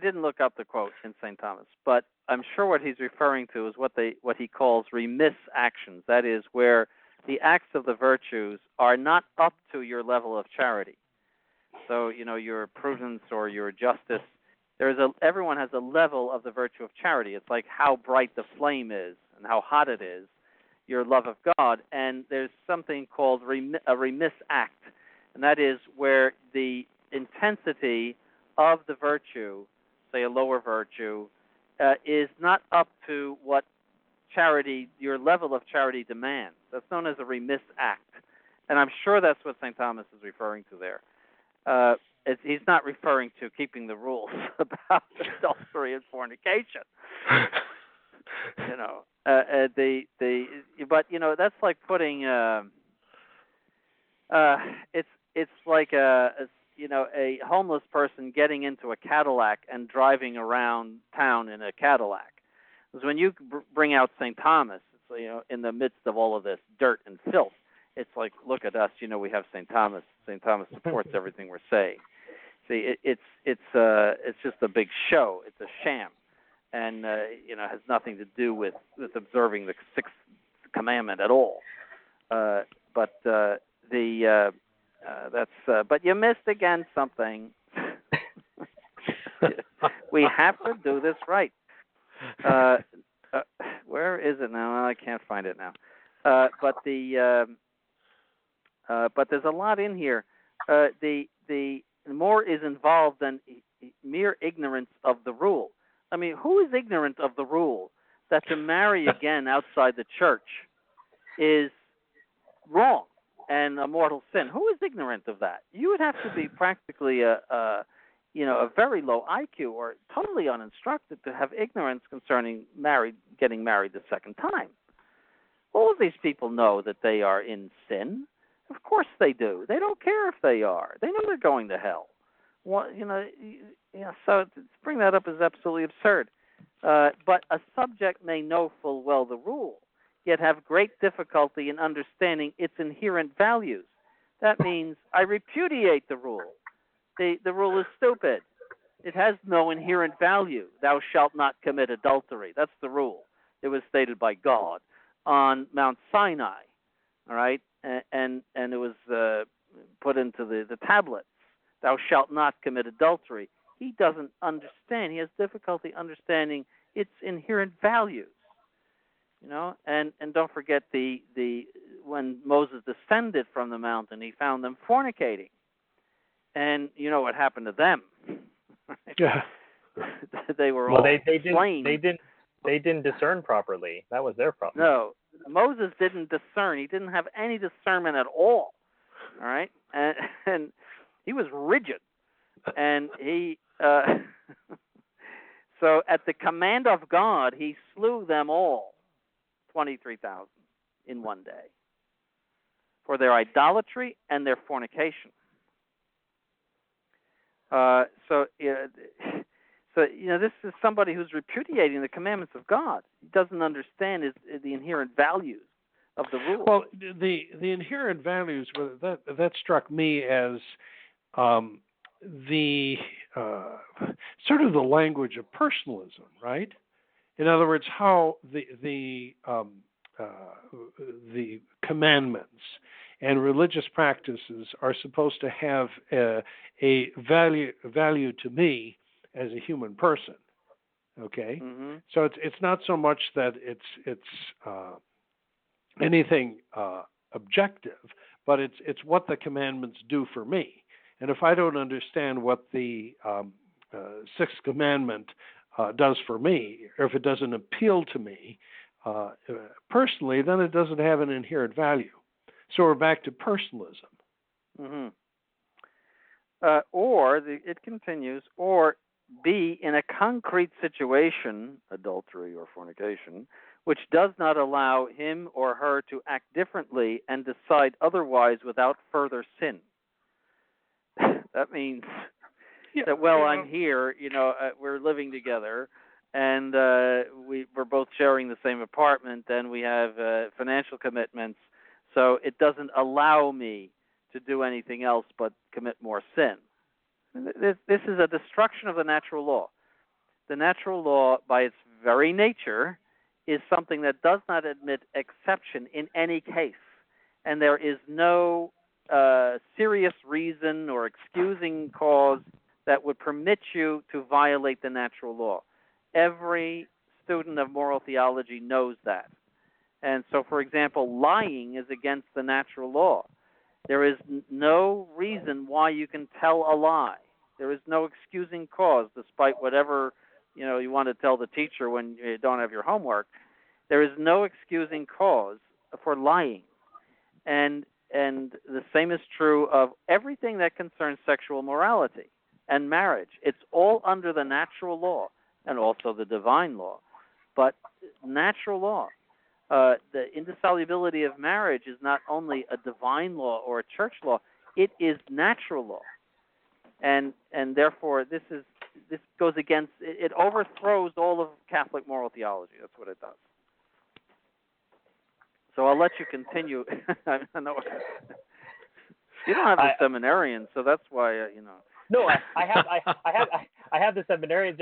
didn't look up the quote in St. Thomas, but I'm sure what he's referring to is what he calls remiss actions. That is, where the acts of the virtues are not up to your level of charity. So, your prudence or your justice, everyone has a level of the virtue of charity. It's like how bright the flame is and how hot it is, your love of God. And there's something called a remiss act, and that is where the intensity of the virtue, say a lower virtue, is not up to what charity, your level of charity demands. That's known as a remiss act. And I'm sure that's what St. Thomas is referring to there. He's not referring to keeping the rules about adultery and fornication. But that's like putting it's like a homeless person getting into a Cadillac and driving around town in a Cadillac. Because when you bring out St. Thomas, it's, in the midst of all of this dirt and filth, it's like, look at us, we have St. Thomas. St. Thomas supports everything we're saying. See, it's just a big show. It's a sham, and has nothing to do with observing the sixth commandment at all. But you missed again something. We have to do this right. Where is it now? I can't find it now. But there's a lot in here. The more is involved than mere ignorance of the rule. I mean, who is ignorant of the rule that to marry again outside the church is wrong and a mortal sin? Who is ignorant of that? You would have to be practically a very low IQ or totally uninstructed to have ignorance concerning getting married the second time. All of these people know that they are in sin. Of course they do. They don't care if they are. They know they're going to hell. Well, so to bring that up is absolutely absurd. But a subject may know full well the rule, yet have great difficulty in understanding its inherent values. That means I repudiate the rule. The rule is stupid. It has no inherent value. Thou shalt not commit adultery. That's the rule. It was stated by God on Mount Sinai. All right, and it was put into the tablets. Thou shalt not commit adultery. He doesn't understand. He has difficulty understanding its inherent values. And don't forget the when Moses descended from the mountain, he found them fornicating, and you know what happened to them. Yeah, they were all slain. They didn't discern properly. That was their problem. No, Moses didn't discern. He didn't have any discernment at all. All right, and he was rigid, and he so at the command of God, he slew them all, 23,000 in one day, for their idolatry and their fornication. So this is somebody who's repudiating the commandments of God. He doesn't understand the inherent values of the rule. Well, the inherent values that struck me as the sort of the language of personalism, right? In other words, how the commandments and religious practices are supposed to have a value to me as a human person. Okay, so it's not so much that it's anything objective, but it's what the commandments do for me. And if I don't understand what the sixth commandment does for me, or if it doesn't appeal to me personally, then it doesn't have an inherent value. So we're back to personalism. It continues, or be in a concrete situation, adultery or fornication, which does not allow him or her to act differently and decide otherwise without further sin. That means that, I'm here, we're living together, and we're both sharing the same apartment, and we have financial commitments, so it doesn't allow me to do anything else but commit more sin. This is a destruction of the natural law. The natural law, by its very nature, is something that does not admit exception in any case, and there is no serious reason or excusing cause that would permit you to violate the natural law. Every student of moral theology knows that. And so, for example, lying is against the natural law. There is no reason why you can tell a lie. There is no excusing cause, despite whatever you want to tell the teacher when you don't have your homework. There is no excusing cause for lying, and the same is true of everything that concerns sexual morality and marriage. It's all under the natural law and also the divine law, but natural law. The indissolubility of marriage is not only a divine law or a church law; it is natural law, and therefore this goes against. It overthrows all of Catholic moral theology. That's what it does. So I'll let you continue. I know you don't have a seminarian, so that's why No, I have the seminarians,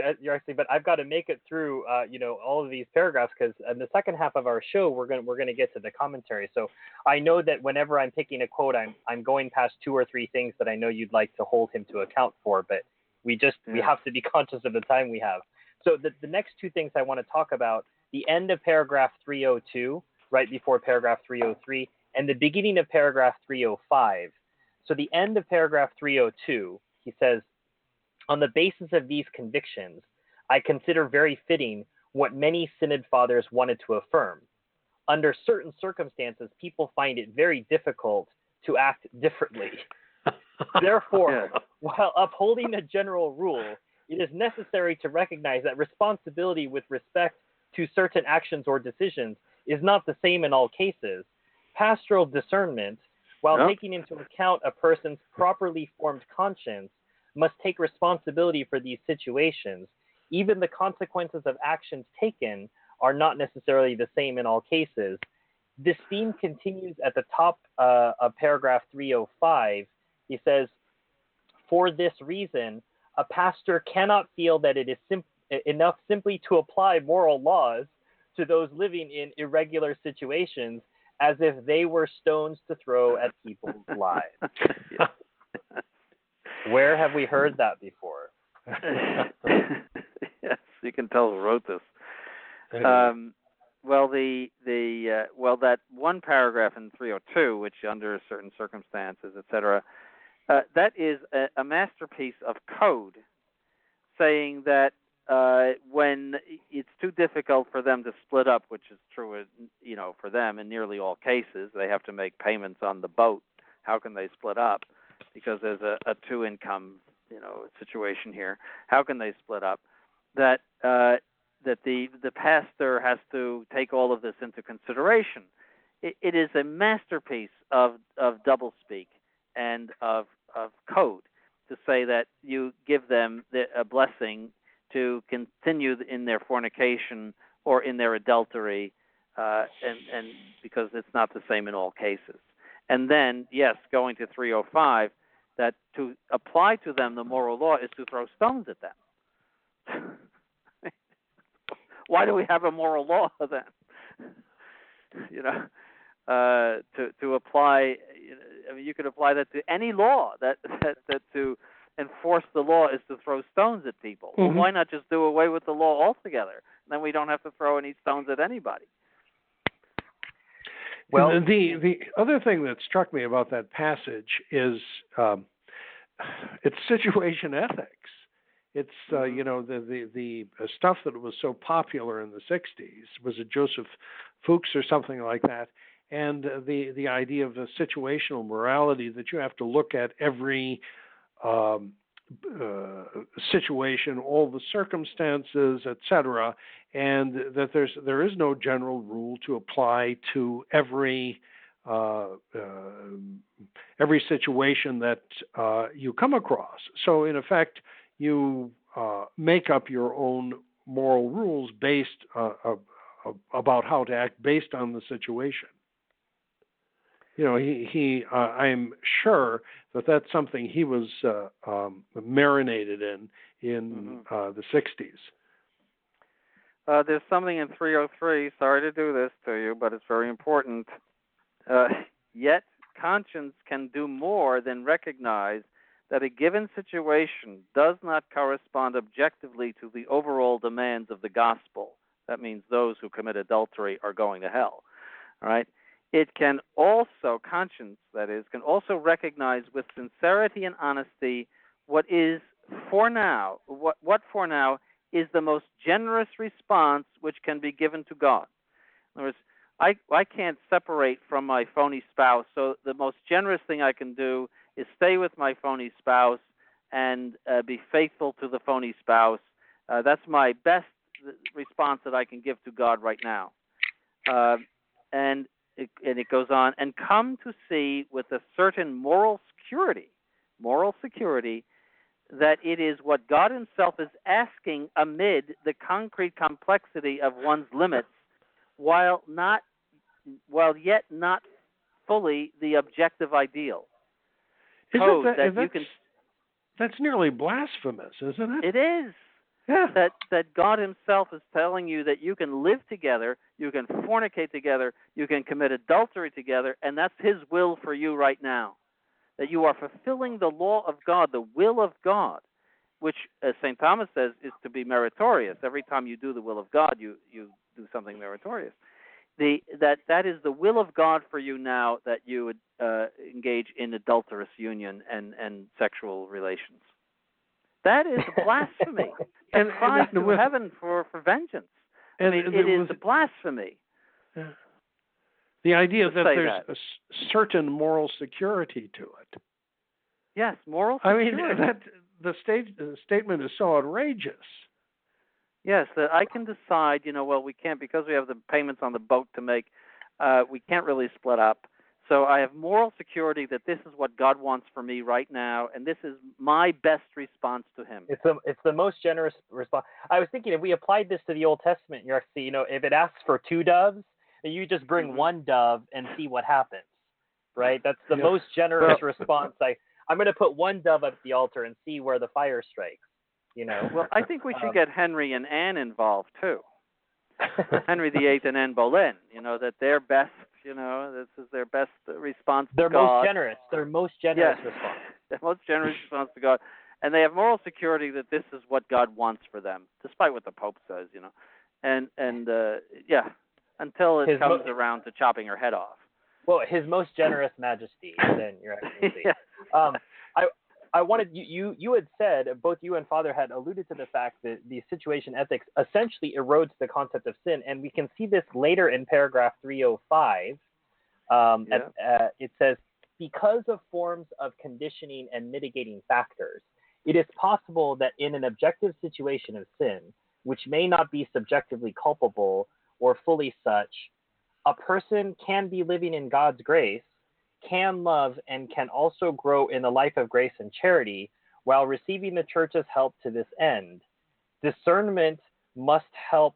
but I've got to make it through, all of these paragraphs, because in the second half of our show, we're going to get to the commentary. So I know that whenever I'm picking a quote, I'm going past 2 or 3 things that I know you'd like to hold him to account for, but we have to be conscious of the time we have. So the next 2 things I want to talk about: the end of paragraph 302, right before paragraph 303, and the beginning of paragraph 305. So the end of paragraph 302. He says, on the basis of these convictions, I consider very fitting what many synod fathers wanted to affirm. Under certain circumstances, people find it very difficult to act differently. Therefore, while upholding a general rule, it is necessary to recognize that responsibility with respect to certain actions or decisions is not the same in all cases. Pastoral discernment, while taking into account a person's properly formed conscience, must take responsibility for these situations. Even the consequences of actions taken are not necessarily the same in all cases. This theme continues at the top of paragraph 305. He says, for this reason, a pastor cannot feel that it is enough simply to apply moral laws to those living in irregular situations as if they were stones to throw at people's lives. Where have we heard that before? Yes, you can tell who wrote this. That one paragraph in 302, which under certain circumstances, etc., that is a masterpiece of code, saying that when it's too difficult for them to split up, which is true, for them in nearly all cases, they have to make payments on the boat. How can they split up? Because there's a 2-income, situation here. How can they split up? That the pastor has to take all of this into consideration. It is a masterpiece of doublespeak and of code to say that you give them a blessing to continue in their fornication or in their adultery, and because it's not the same in all cases. And then, yes, going to 305, that to apply to them the moral law is to throw stones at them. Why do we have a moral law then? To apply, you could apply that to any law. That to enforce the law is to throw stones at people. Mm-hmm. Well, why not just do away with the law altogether? Then we don't have to throw any stones at anybody. Well, the other thing that struck me about that passage is it's situation ethics. It's the stuff that was so popular in the 60s. Was it Joseph Fuchs or something like that? And the idea of the situational morality, that you have to look at every situation, all the circumstances, etc., and that there is no general rule to apply to every situation that you come across. So in effect, you make up your own moral rules based about how to act based on the situation. I'm sure that's something he was marinated in the 60s. There's something in 303, sorry to do this to you, but it's very important. Yet conscience can do more than recognize that a given situation does not correspond objectively to the overall demands of the gospel. That means those who commit adultery are going to hell. All right? It can also, conscience, that is, can also recognize with sincerity and honesty what is for now, what for now is the most generous response which can be given to God. In other words, I can't separate from my phony spouse, so the most generous thing I can do is stay with my phony spouse and be faithful to the phony spouse. That's my best response that I can give to God right now. And it goes on, and come to see with a certain moral security, that it is what God himself is asking amid the concrete complexity of one's limits, while yet not fully the objective ideal. That's nearly blasphemous, isn't it? It is. Yeah. That God himself is telling you that you can live together, you can fornicate together, you can commit adultery together, and that's his will for you right now. That you are fulfilling the law of God, the will of God, which, as St. Thomas says, is to be meritorious. Every time you do the will of God, you do something meritorious. That is the will of God for you now, that you would engage in adulterous union and sexual relations. That is blasphemy. And cries to heaven for vengeance. It is blasphemy. Yeah. The idea that there's a certain moral security to it. Yes, moral security. I mean, the statement is so outrageous. Yes, that I can decide, we can't, because we have the payments on the boat to make, we can't really split up. So I have moral security that this is what God wants for me right now, and this is my best response to him. It's the most generous response. I was thinking, if we applied this to the Old Testament, you're actually, if it asks for 2 doves, you just bring 1 dove and see what happens, right? That's the most generous response. I'm going to put 1 dove up at the altar and see where the fire strikes, Well, I think we should get Henry and Anne involved, too. Henry VIII and Anne Boleyn, that their best, this is their best response to God. Their most generous response. Their most generous response to God. And they have moral security that this is what God wants for them, despite what the Pope says, until it comes around to chopping her head off. Well, His most generous Majesty, then, Your Excellency. I wanted you had said, both you and Father had alluded to the fact that the situation ethics essentially erodes the concept of sin, and we can see this later in paragraph 305. It says, because of forms of conditioning and mitigating factors, it is possible that in an objective situation of sin, which may not be subjectively culpable or fully such, a person can be living in God's grace, can love, and can also grow in the life of grace and charity while receiving the church's help to this end. Discernment must help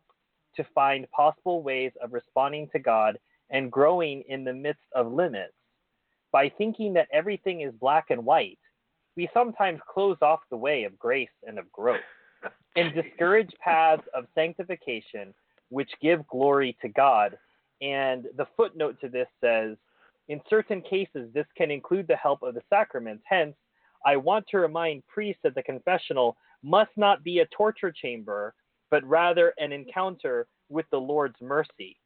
to find possible ways of responding to God and growing in the midst of limits. By thinking that everything is black and white, we sometimes close off the way of grace and of growth and discourage paths of sanctification which give glory to God. And the footnote to this says, in certain cases, this can include the help of the sacraments. Hence, I want to remind priests that the confessional must not be a torture chamber, but rather an encounter with the Lord's mercy.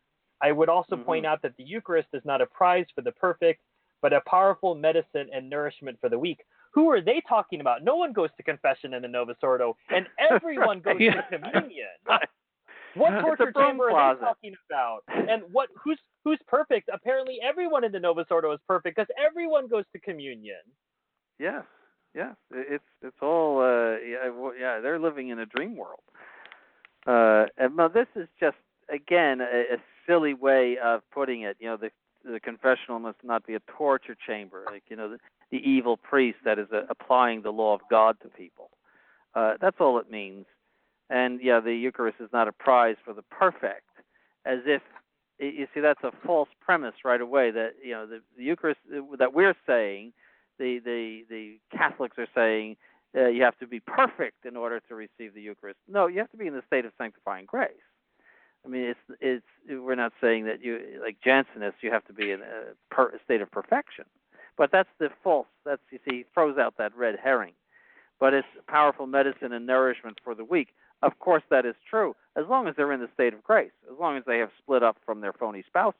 I would also point out that the Eucharist is not a prize for the perfect, but a powerful medicine and nourishment for the weak. Who are they talking about? No one goes to confession in the Novus Ordo, and everyone goes to communion. What torture chamber are they talking about? And who's perfect? Apparently, everyone in the Novus Ordo is perfect because everyone goes to communion. Yes. It's all they're living in a dream world. And this is just again a silly way of putting it. The confessional must not be a torture chamber, the evil priest that is applying the law of God to people. That's all it means. And the Eucharist is not a prize for the perfect, as if you see that's a false premise right away. That the Eucharist that we're saying, the Catholics are saying you have to be perfect in order to receive the Eucharist. No, you have to be in the state of sanctifying grace. I mean, we're not saying that you, like Jansenists, you have to be in a state of perfection. But that's the false. He throws out that red herring. But it's powerful medicine and nourishment for the weak. Of course, that is true, as long as they're in the state of grace, as long as they have split up from their phony spouses.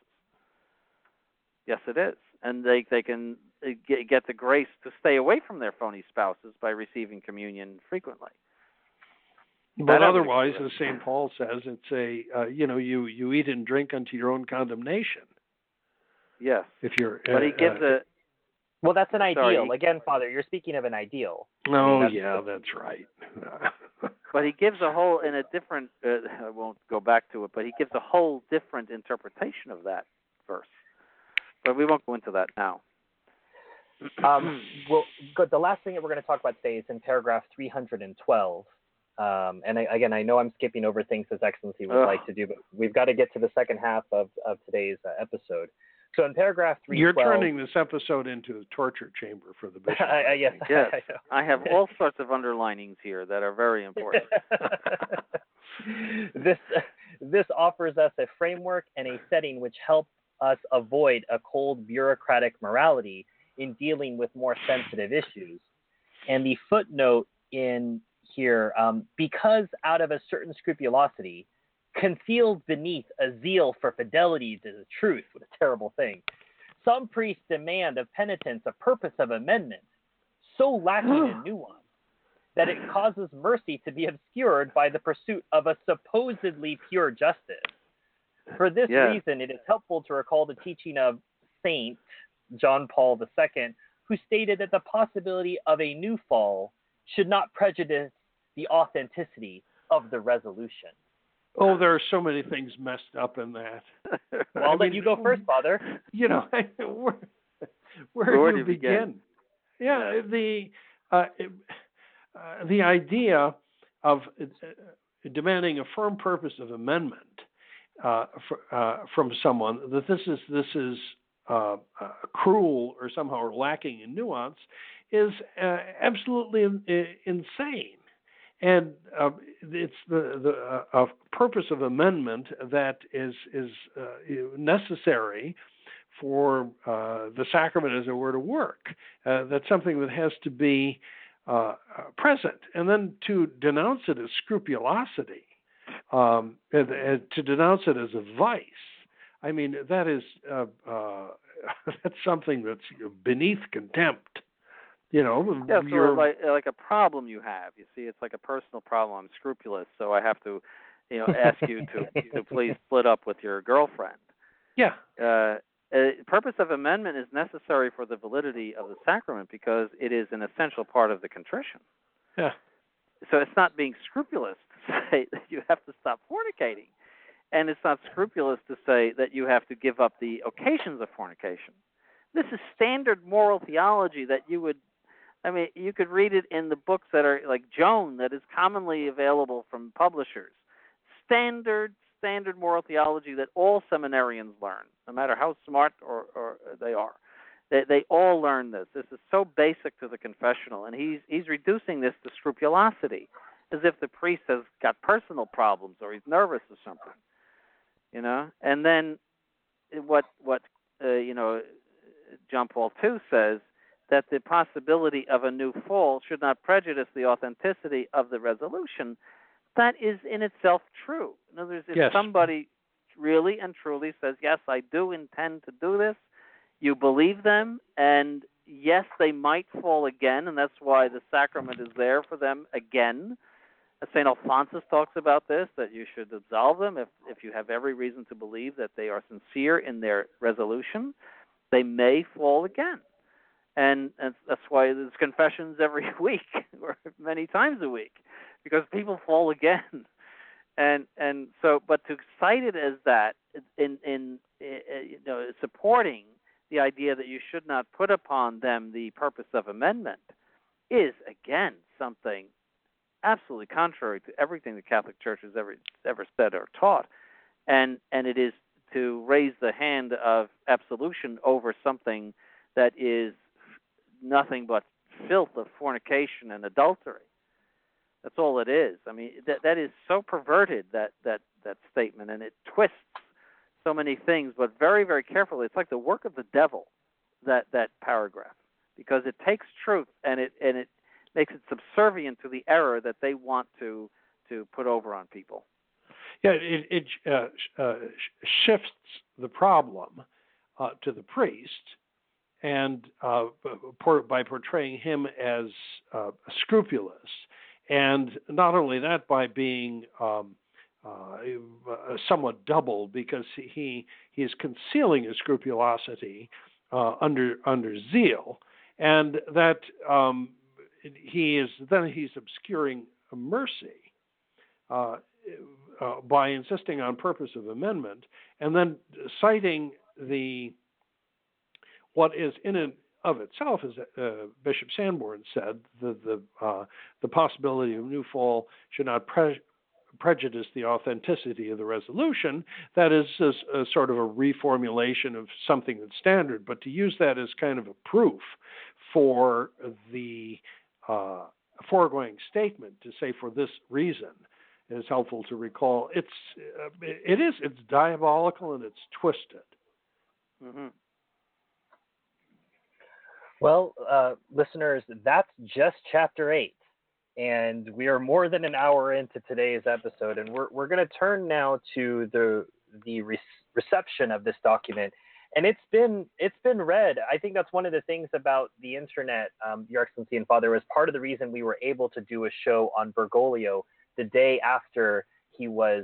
Yes, it is, and they can get the grace to stay away from their phony spouses by receiving communion frequently. But otherwise, as St. Paul says, it's you eat and drink unto your own condemnation. Yes. If you're, but he gives Well, that's an ideal. Sorry. Again, Father, you're speaking of an ideal. Oh, that's right. But he gives a whole, in a different, I won't go back to it, but he gives a whole different interpretation of that verse. But we won't go into that now. Well, good. The last thing that we're going to talk about today is in paragraph 312. Again, I know I'm skipping over things His Excellency would like to do, but we've got to get to the second half of today's episode. So in paragraph 312... You're turning this episode into a torture chamber for the bishop. Yes. I have all sorts of underlinings here that are very important. This offers us a framework and a setting which help us avoid a cold bureaucratic morality in dealing with more sensitive issues. And the footnote in here, because out of a certain scrupulosity, concealed beneath a zeal for fidelity to the truth, what a terrible thing, some priests demand of penitents a purpose of amendment so lacking in nuance that it causes mercy to be obscured by the pursuit of a supposedly pure justice. For this reason, it is helpful to recall the teaching of Saint John Paul II, who stated that the possibility of a new fall should not prejudice the authenticity of the resolution. Oh, there are so many things messed up in that. Well, I'll let you go first, Father. Where do you begin? Yeah, the idea of demanding a firm purpose of amendment from someone, that this is cruel or somehow lacking in nuance, is absolutely insane. And it's the purpose of amendment that is necessary for the sacrament, as it were, to work. That's something that has to be present. And then to denounce it as scrupulosity, to denounce it as a vice, I mean, that is that's something that's beneath contempt. So like a problem you have. You see, it's like a personal problem. I'm scrupulous, so I have to, ask you to please split up with your girlfriend. Yeah. Purpose of amendment is necessary for the validity of the sacrament because it is an essential part of the contrition. Yeah. So it's not being scrupulous to say that you have to stop fornicating, and it's not scrupulous to say that you have to give up the occasions of fornication. This is standard moral theology that you could read it in the books that are like Joan, that is commonly available from publishers. Standard moral theology that all seminarians learn, no matter how smart or they are. They all learn this. This is so basic to the confessional, and he's reducing this to scrupulosity, as if the priest has got personal problems or he's nervous or something, And then what John Paul II says, that the possibility of a new fall should not prejudice the authenticity of the resolution. That is in itself true. In other words, if somebody really and truly says, yes, I do intend to do this, you believe them, and yes, they might fall again, and that's why the sacrament is there for them again. St. Alphonsus talks about this, that you should absolve them if you have every reason to believe that they are sincere in their resolution. They may fall again. And that's why there's confessions every week or many times a week, because people fall again. And so, but to cite it as that in supporting the idea that you should not put upon them the purpose of amendment is, again, something absolutely contrary to everything the Catholic Church has ever said or taught. And it is to raise the hand of absolution over something that is nothing but filth of fornication and adultery. That's all it is. I mean, that is so perverted, that statement, and it twists so many things, but very, very carefully. It's like the work of the devil, that paragraph, because it takes truth and it makes it subservient to the error that they want to put over on people. Yeah, it shifts the problem to the priest, and by portraying him as scrupulous, and not only that, by being somewhat double, because he is concealing his scrupulosity under zeal, and that he's obscuring mercy by insisting on purpose of amendment, and then citing what is in and of itself, as Bishop Sanborn said, the possibility of new fall should not prejudice the authenticity of the resolution. That is a sort of a reformulation of something that's standard, but to use that as kind of a proof for the foregoing statement, to say for this reason, is helpful to recall. It's diabolical and it's twisted. Mm-hmm. Well, listeners, that's just chapter 8, and we are more than an hour into today's episode, and we're going to turn now to the reception of this document, and it's been read. I think that's one of the things about the internet, Your Excellency and Father, was part of the reason we were able to do a show on Bergoglio the day after he was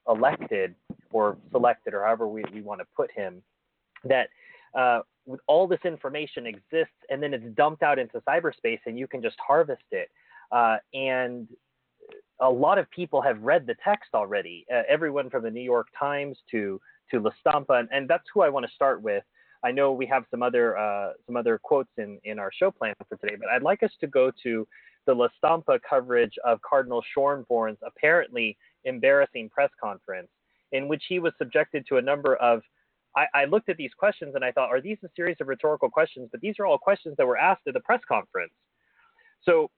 elected or selected, or however we want to put him, that all this information exists and then it's dumped out into cyberspace and you can just harvest it. And a lot of people have read the text already, everyone from the New York Times to La Stampa, and that's who I want to start with. I know we have some other quotes in our show plan for today, but I'd like us to go to the La Stampa coverage of Cardinal Schornborn's apparently embarrassing press conference, in which he was subjected to a number of, I looked at these questions and I thought, are these a series of rhetorical questions? But these are all questions that were asked at the press conference. So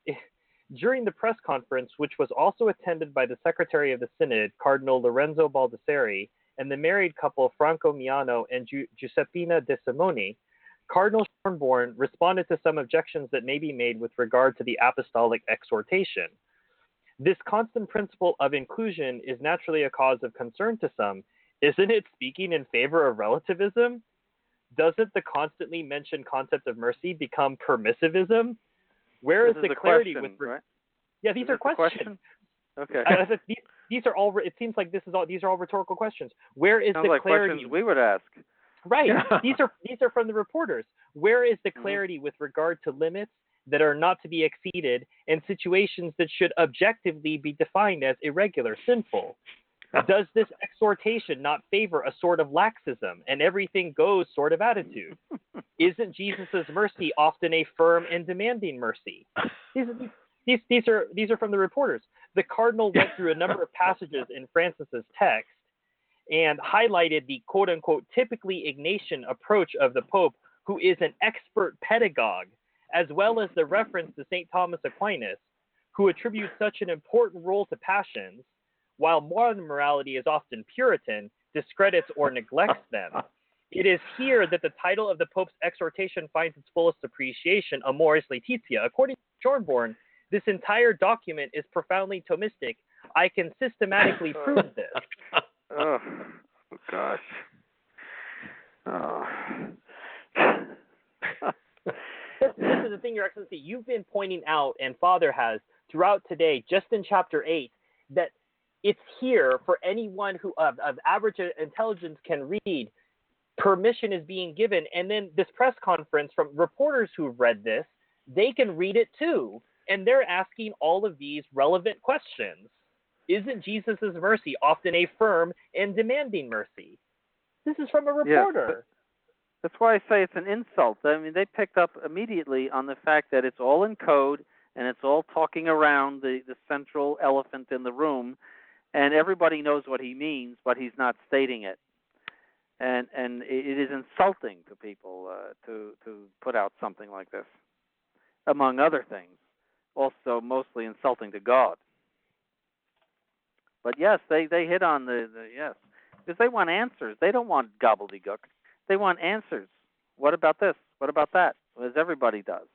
during the press conference, which was also attended by the Secretary of the Synod, Cardinal Lorenzo Baldessari, and the married couple Franco Miano and Giuseppina De Simoni, Cardinal Schornborn responded to some objections that may be made with regard to the apostolic exhortation. This constant principle of inclusion is naturally a cause of concern to some. Isn't it speaking in favor of relativism? Doesn't the constantly mentioned concept of mercy become permissivism? Where is the clarity question, with right? Yeah, these are questions. Okay. These are all. It seems like these are all rhetorical questions. Where is Sounds the like clarity? questions we would ask. Right. Yeah. These are from the reporters. Where is the clarity with regard to limits that are not to be exceeded and situations that should objectively be defined as irregular, sinful? Does this exhortation not favor a sort of laxism and everything goes sort of attitude? Isn't Jesus' mercy often a firm and demanding mercy? These are from the reporters. The cardinal went through a number of passages in Francis's text and highlighted the quote-unquote typically Ignatian approach of the Pope, who is an expert pedagogue, as well as the reference to St. Thomas Aquinas, who attributes such an important role to passions, while modern morality is often Puritan, discredits or neglects them. It is here that the title of the Pope's exhortation finds its fullest appreciation, Amoris Laetitia. According to Schornborn, this entire document is profoundly Thomistic. I can systematically prove this. Oh, gosh. Oh. This is the thing, Your Excellency. You've been pointing out, and Father has, throughout today, just in chapter 8, that it's here for anyone who of average intelligence can read. Permission is being given, and then this press conference from reporters who've read this, they can read it too, and they're asking all of these relevant questions. Isn't Jesus' mercy often a firm and demanding mercy? This is from a reporter. Yeah, that's why I say it's an insult. I mean, they picked up immediately on the fact that it's all in code and it's all talking around the central elephant in the room, and everybody knows what he means, but he's not stating it. And it is insulting to people to put out something like this, among other things. Also, mostly insulting to God. But yes, they hit on the yes, because they want answers. They don't want gobbledygook. They want answers. What about this? What about that? As everybody does.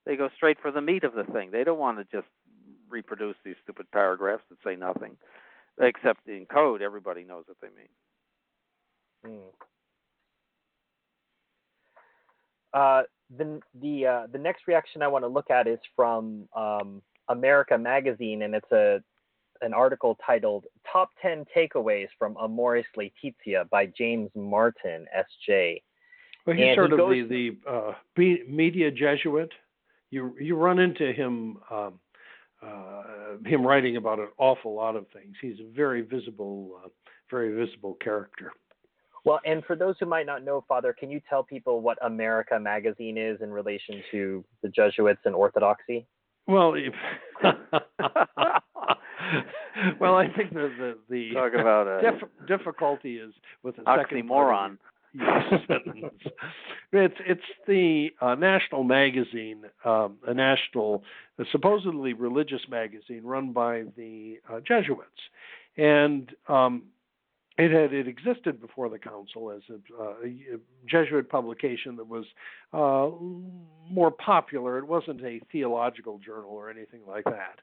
They go straight for the meat of the thing. They don't want to just reproduce these stupid paragraphs that say nothing, except in code. Everybody knows what they mean. The next reaction I want to look at is from America Magazine, and it's an article titled "Top 10 Takeaways from Amoris Laetitia" by James Martin, S.J. Well, he's sort of the media Jesuit. You run into him writing about an awful lot of things. He's a very visible character. Well, and for those who might not know, Father, can you tell people what America Magazine is in relation to the Jesuits and Orthodoxy? Well, well, I think the talk about difficulty is with the oxymoron. Sentence. It's the national magazine, a national, supposedly religious magazine run by the Jesuits, and it existed before the council as a Jesuit publication that was more popular. It wasn't a theological journal or anything like that.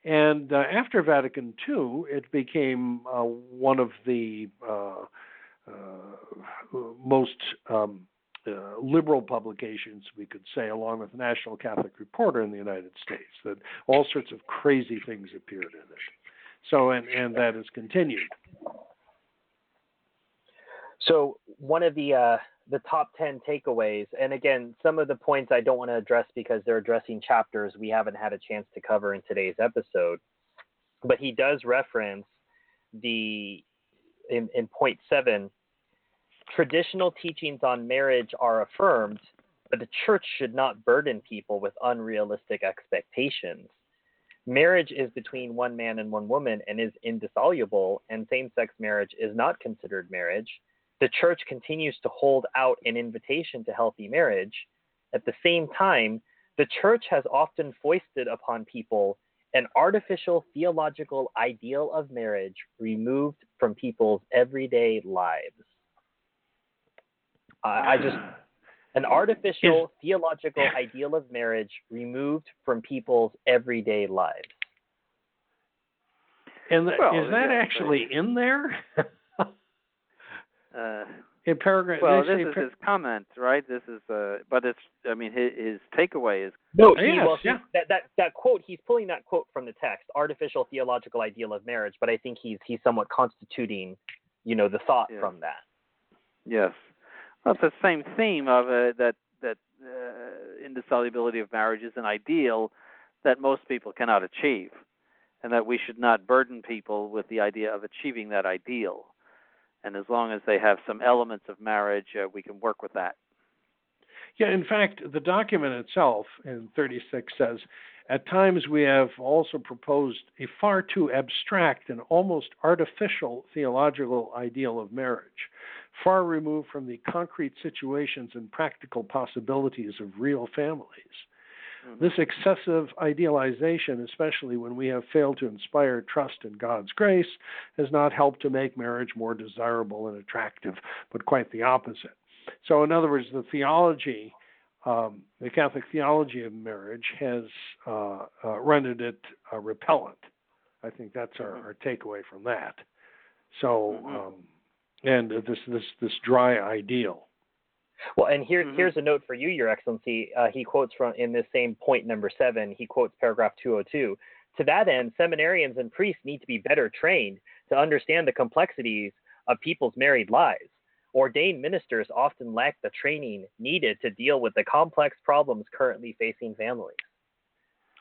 And after Vatican II, it became one of the most liberal publications, we could say, along with the National Catholic Reporter in the United States, that all sorts of crazy things appeared in it. So, and that has continued. So one of the top 10 takeaways, and again, some of the points I don't want to address because they're addressing chapters we haven't had a chance to cover in today's episode, but he does reference in point 7, traditional teachings on marriage are affirmed, but the church should not burden people with unrealistic expectations. Marriage is between one man and one woman and is indissoluble, and same-sex marriage is not considered marriage. The church continues to hold out an invitation to healthy marriage. At the same time, the church has often foisted upon people an artificial theological ideal of marriage removed from people's everyday lives. An artificial theological ideal of marriage removed from people's everyday lives. And is that actually in there? In paragraph. Well, this is his comment, right? This is, but it's. I mean, his takeaway is. No, that quote. He's pulling that quote from the text, "Artificial theological ideal of marriage." But I think he's somewhat constituting, the thought from that. Yes, well, it's the same theme of that indissolubility of marriage is an ideal that most people cannot achieve, and that we should not burden people with the idea of achieving that ideal. And as long as they have some elements of marriage, we can work with that. Yeah, in fact, the document itself in 36 says, at times we have also proposed a far too abstract and almost artificial theological ideal of marriage, far removed from the concrete situations and practical possibilities of real families. This excessive idealization, especially when we have failed to inspire trust in God's grace, has not helped to make marriage more desirable and attractive, but quite the opposite. So, in other words, the theology, the Catholic theology of marriage has rendered it repellent. I think that's our takeaway from that. So, and this dry ideal. Well, and here's a note for you, Your Excellency. He quotes from, in this same point number 7, he quotes paragraph 202. To that end, seminarians and priests need to be better trained to understand the complexities of people's married lives. Ordained ministers often lack the training needed to deal with the complex problems currently facing families.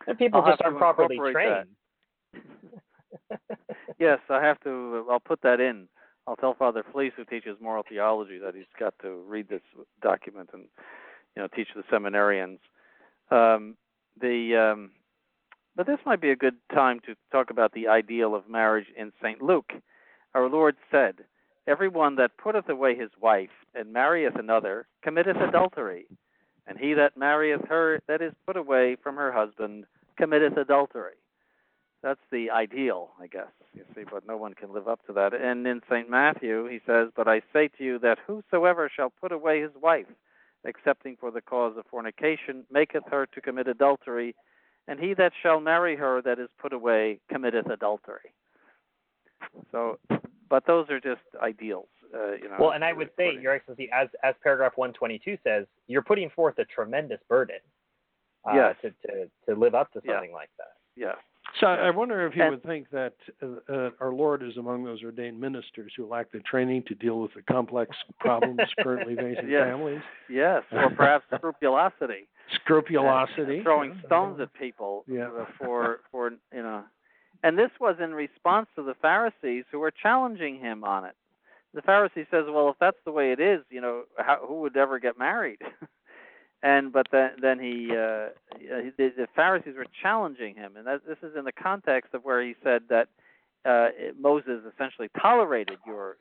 And people just aren't properly trained. Yes, I'll put that in. I'll tell Father Fleece, who teaches moral theology, that he's got to read this document and, teach the seminarians. But this might be a good time to talk about the ideal of marriage in St. Luke. Our Lord said, "Everyone that putteth away his wife and marrieth another committeth adultery, and he that marrieth her that is put away from her husband committeth adultery." That's the ideal, I guess, you see, but no one can live up to that. And in St. Matthew, he says, "But I say to you that whosoever shall put away his wife, excepting for the cause of fornication, maketh her to commit adultery, and he that shall marry her that is put away committeth adultery." So, but those are just ideals. Well, and I would say, Your Excellency, as paragraph 122 says, you're putting forth a tremendous burden yes. to live up to something like that. Yeah. So I wonder if you would think that our Lord is among those ordained ministers who lack the training to deal with the complex problems currently facing families. Yes, or perhaps scrupulosity. Scrupulosity. Throwing stones at people for And this was in response to the Pharisees who were challenging him on it. The Pharisee says, well, if that's the way it is, who would ever get married? But then the Pharisees were challenging him, and this is in the context of where he said that Moses essentially tolerated your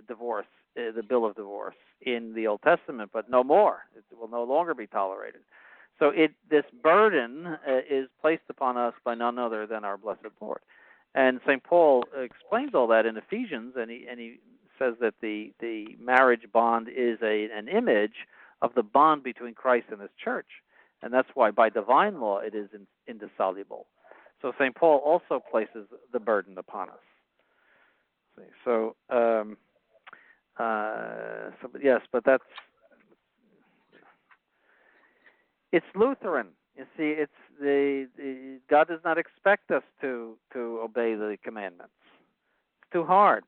divorce, the bill of divorce in the Old Testament, but no more. It will no longer be tolerated. So this burden is placed upon us by none other than our blessed Lord. And St. Paul explains all that in Ephesians, and he says that the marriage bond is an image of the bond between Christ and his church. And that's why by divine law it is indissoluble. So St. Paul also places the burden upon us. So but it's Lutheran. You see, it's God does not expect us to obey the commandments. It's too hard.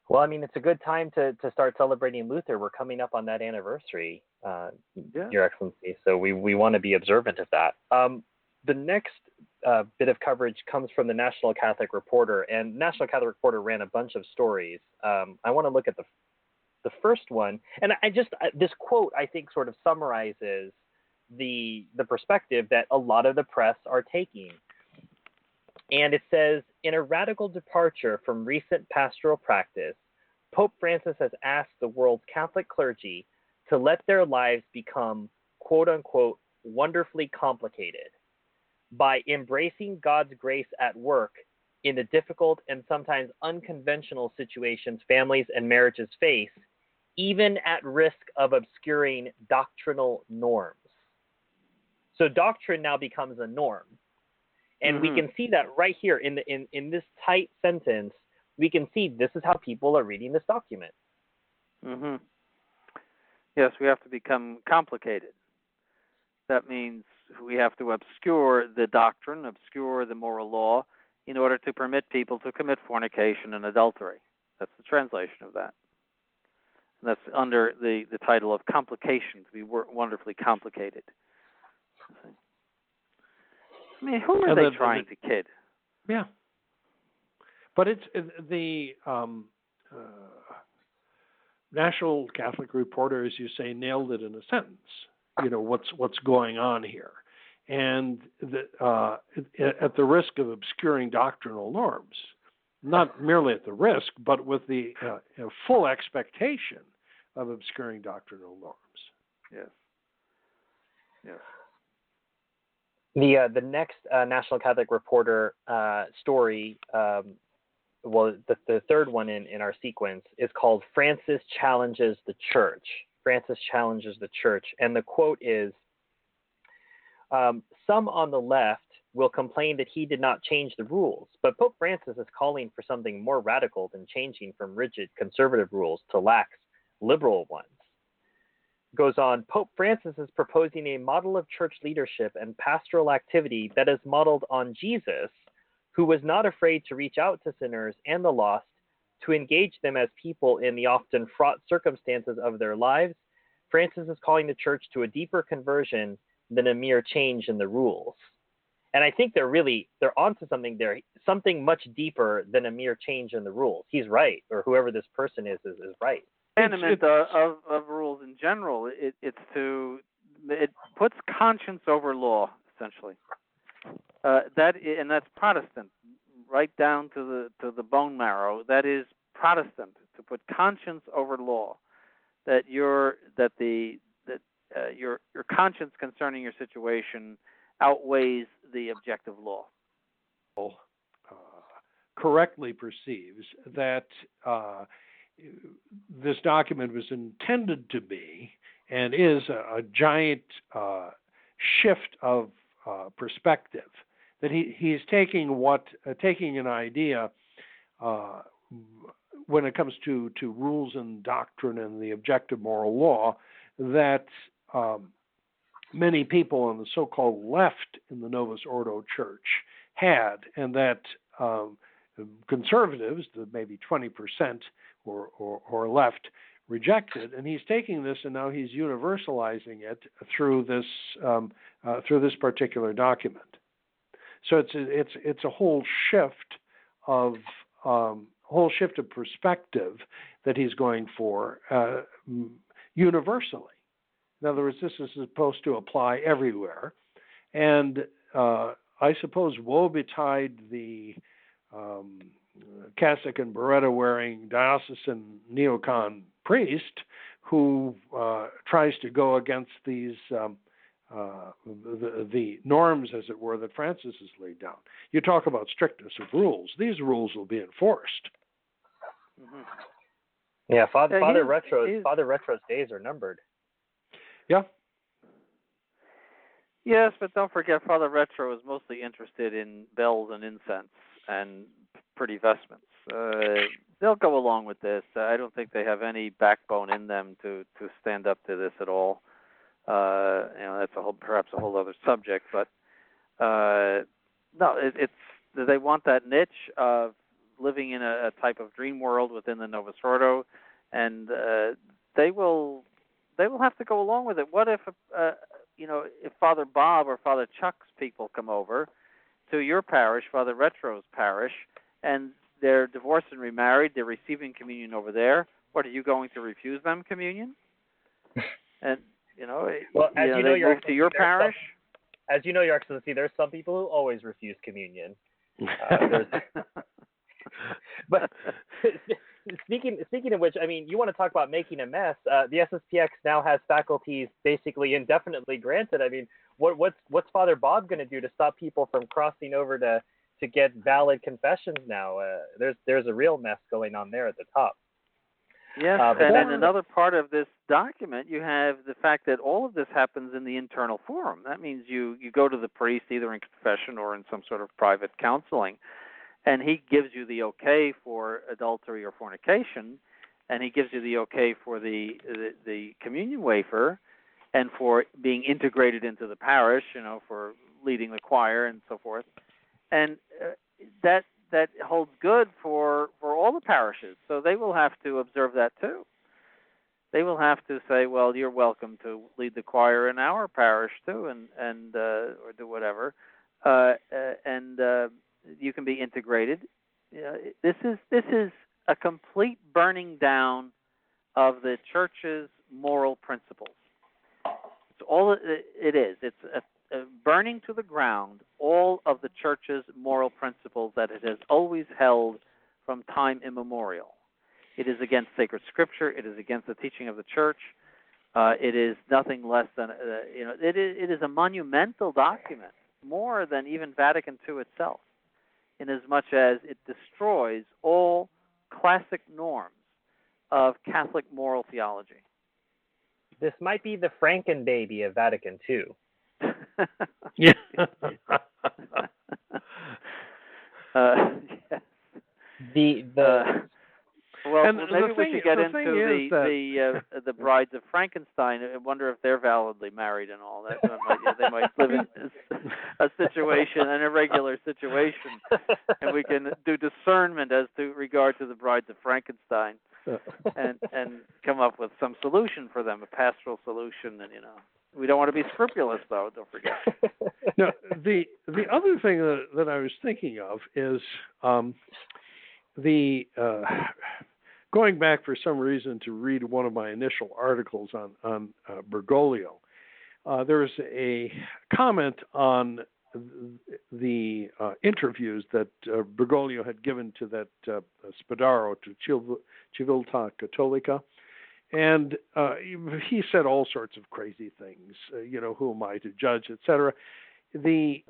Well, I mean, it's a good time to start celebrating Luther. We're coming up on that anniversary, Your Excellency. So we want to be observant of that. The next bit of coverage comes from the National Catholic Reporter, and National Catholic Reporter ran a bunch of stories. I want to look at the first one, and this quote I think sort of summarizes the perspective that a lot of the press are taking. And it says, in a radical departure from recent pastoral practice, Pope Francis has asked the world's Catholic clergy to let their lives become, quote unquote, wonderfully complicated by embracing God's grace at work in the difficult and sometimes unconventional situations families and marriages face, even at risk of obscuring doctrinal norms. So doctrine now becomes a norm. And we can see that right here in this tight sentence. We can see this is how people are reading this document. Mm-hmm. Yes, we have to become complicated. That means we have to obscure the doctrine, obscure the moral law, in order to permit people to commit fornication and adultery. That's the translation of that. And that's under the title of complication, to be wonderfully complicated. I mean, who are they trying to kid? Yeah. But it's the National Catholic Reporter, as you say, nailed it in a sentence. What's going on here, and at the risk of obscuring doctrinal norms, not merely at the risk, but with the full expectation of obscuring doctrinal norms. Yes. Yes. The next National Catholic Reporter story, the third one in our sequence, is called Francis Challenges the Church. Francis challenges the church. And the quote is, some on the left will complain that he did not change the rules, but Pope Francis is calling for something more radical than changing from rigid conservative rules to lax liberal ones. Goes on, Pope Francis is proposing a model of church leadership and pastoral activity that is modeled on Jesus, who was not afraid to reach out to sinners and the lost, to engage them as people in the often fraught circumstances of their lives. Francis is calling the church to a deeper conversion than a mere change in the rules. And I think they're onto something there, something much deeper than a mere change in the rules. He's right, or whoever this person is right. Tenement of rules in general. It puts conscience over law, essentially. That's Protestant, right down to the bone marrow. That is Protestant, to put conscience over law. That your conscience concerning your situation outweighs the objective law. Correctly perceives that this document was intended to be and is a giant shift of perspective, that he's taking an idea when it comes to rules and doctrine and the objective moral law that many people on the so-called left in the Novus Ordo Church had, and that conservatives, the maybe 20% or left, rejected. And he's taking this and now he's universalizing it through this particular document. So it's a whole shift of perspective that he's going for universally. In other words, this is supposed to apply everywhere, and I suppose woe betide the cassock and beretta wearing diocesan neocon priest who tries to go against these the norms, as it were, that Francis has laid down. You talk about strictness of rules; these rules will be enforced. Mm-hmm. Yeah, Father Retro's days are numbered. Yeah. Yes, but don't forget, Father Retro is mostly interested in bells and incense and pretty vestments. They'll go along with this. I don't think they have any backbone in them to stand up to this at all. That's perhaps a whole other subject. But no, it's they want that niche of living in a type of dream world within the Novus Ordo, and they will have to go along with it. What if if Father Bob or Father Chuck's people come over to your parish, Father Retro's parish, and they're divorced and remarried, they're receiving communion over there? What, are you going to refuse them communion? And well, as you know, they move to your parish. As you know, Your Excellency, there's some people who always refuse communion. But speaking of which, I mean, you want to talk about making a mess? The SSPX now has faculties basically indefinitely granted. I mean, what's Father Bob going to do to stop people from crossing over to get valid confessions now? There's a real mess going on there at the top. Yes, and in another part of this document, you have the fact that all of this happens in the internal forum. That means you go to the priest either in confession or in some sort of private counseling, and he gives you the okay for adultery or fornication, and he gives you the okay for the communion wafer, and for being integrated into the parish, for leading the choir and so forth, and that holds good for all the parishes. So they will have to observe that too. They will have to say, well, you're welcome to lead the choir in our parish too, and or do whatever, and you can be integrated. This is a complete burning down of the church's moral principles. It's all it is. It's a burning to the ground all of the church's moral principles that it has always held from time immemorial. It is against sacred scripture. It is against the teaching of the church. It is nothing less than it is a monumental document, more than even Vatican II itself, inasmuch as it destroys all classic norms of Catholic moral theology. This might be the Franken baby of Vatican II. Yeah. Yes. Well, maybe we should get into the brides of Frankenstein. I wonder if they're validly married and all that. They might live in a situation, an irregular situation, and we can do discernment as to regard to the brides of Frankenstein, and come up with some solution for them, a pastoral solution. And we don't want to be scrupulous, though. Don't forget. No, the other thing that I was thinking of is going back for some reason to read one of my initial articles on Bergoglio. There's a comment on the interviews that Bergoglio had given to that Spadaro, to Civiltà Cattolica. And he said all sorts of crazy things, who am I to judge, etc. The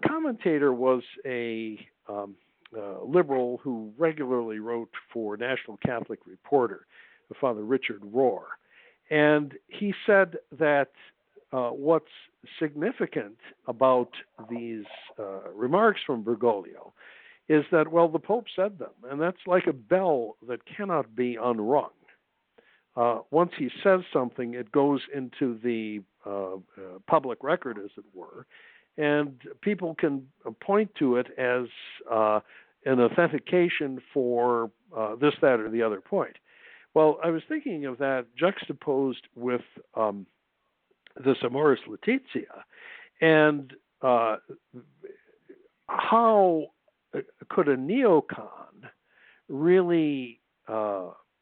commentator was a liberal who regularly wrote for National Catholic Reporter, Father Richard Rohr. And he said that what's significant about these remarks from Bergoglio is that, well, the Pope said them, and that's like a bell that cannot be unrung. Once he says something, it goes into the public record, as it were, and people can point to it as an authentication for this, that, or the other point. Well, I was thinking of that juxtaposed with this Amoris Laetitia, and how could a neocon really,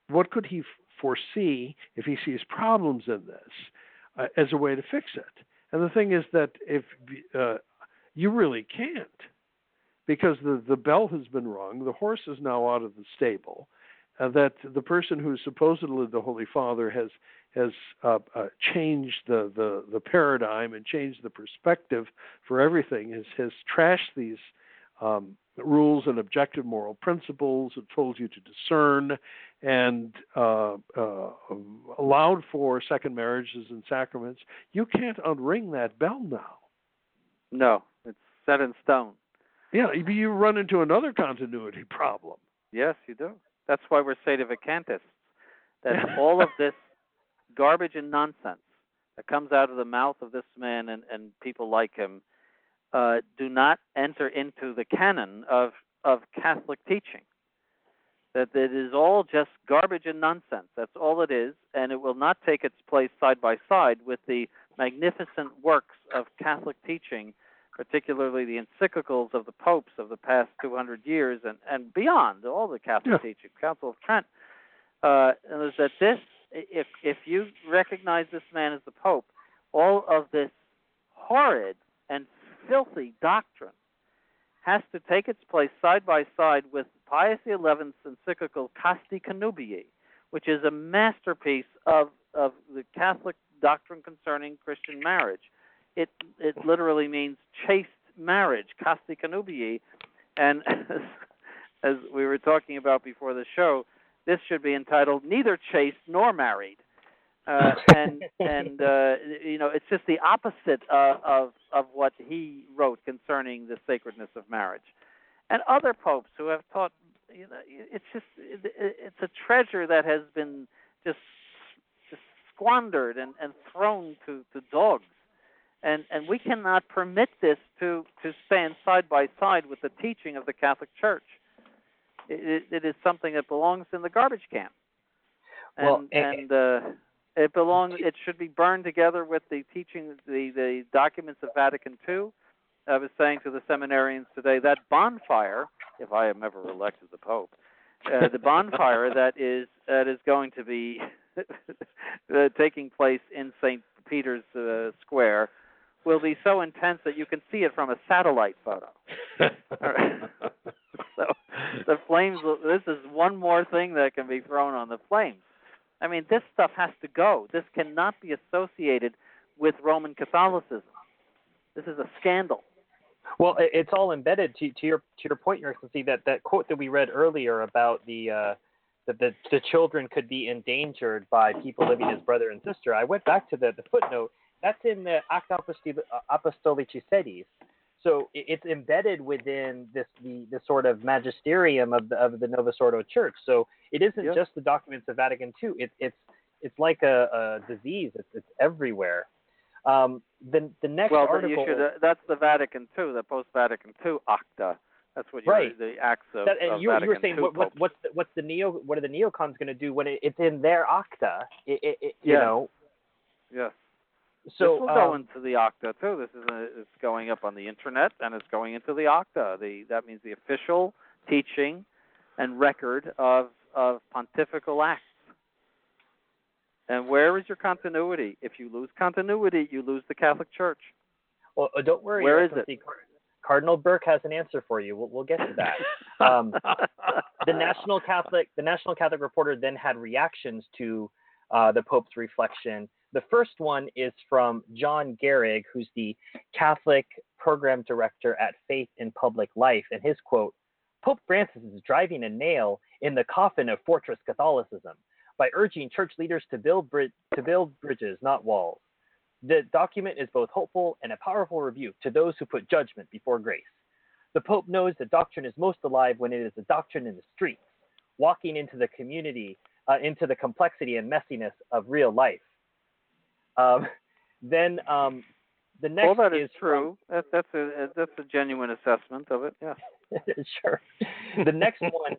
what could he foresee if he sees problems in this as a way to fix it? And the thing is that if you really can't, because the bell has been rung, the horse is now out of the stable, that the person who's supposedly the Holy Father has changed the paradigm and changed the perspective for everything, has trashed these rules and objective moral principles, it told you to discern, and allowed for second marriages and sacraments. You can't unring that bell now. No, it's set in stone. Yeah, you run into another continuity problem. Yes, you do. That's why we're sedevacantists. That all of this garbage and nonsense that comes out of the mouth of this man and people like him do not enter into the canon of Catholic teaching. That it is all just garbage and nonsense. That's all it is, and it will not take its place side by side with the magnificent works of Catholic teaching, particularly the encyclicals of the popes of the past 200 years and beyond, all the Catholic teaching, Council of Trent. And is that this, if you recognize this man as the Pope, all of this horrid and filthy doctrine has to take its place side by side with Pius XI's encyclical Casti Connubii, which is a masterpiece of the Catholic doctrine concerning Christian marriage. It literally means chaste marriage, Casti Connubii, and as we were talking about before the show, this should be entitled Neither Chaste Nor Married. And it's just the opposite of what he wrote concerning the sacredness of marriage. And other popes who have taught, it's a treasure that has been just squandered and thrown to dogs. And we cannot permit this to stand side by side with the teaching of the Catholic Church. It is something that belongs in the garbage can. It should be burned together with the teaching, the documents of Vatican II. I was saying to the seminarians today that bonfire, if I am ever elected the Pope, the bonfire that is going to be taking place in St. Peter's Square will be so intense that you can see it from a satellite photo. So the flames, this is one more thing that can be thrown on the flames. I mean, this stuff has to go. This cannot be associated with Roman Catholicism. This is a scandal. Well, it's all embedded to your point, Your Excellency, that quote that we read earlier about the children could be endangered by people living as brother and sister. I went back to the footnote. That's in the Acta Apostolici Sedis. So it's embedded within the sort of magisterium of the Novus Ordo Church. So it isn't just the documents of Vatican II. It's like a disease. It's everywhere. The next article. That's the Vatican II, the post-Vatican II Acta. That's what the acts of Vatican you were saying II what are the neocons going to do when it's in their Acta? You know. Yes. So this will go into the Acta too. This is it's going up on the internet, and it's going into the Acta. That means the official teaching and record of pontifical acts. And where is your continuity? If you lose continuity, you lose the Catholic Church. Well, don't worry. Where is it? Cardinal Burke has an answer for you. We'll get to that. The National Catholic Reporter then had reactions to the Pope's reflection. The first one is from John Gehrig, who's the Catholic Program Director at Faith in Public Life, and his quote, "Pope Francis is driving a nail in the coffin of fortress Catholicism by urging church leaders to build bridges, not walls. The document is both hopeful and a powerful rebuke to those who put judgment before grace. The Pope knows that doctrine is most alive when it is a doctrine in the streets, walking into the community, into the complexity and messiness of real life. Then the next that is is true. That's a genuine assessment of it. Yeah. Sure. The next one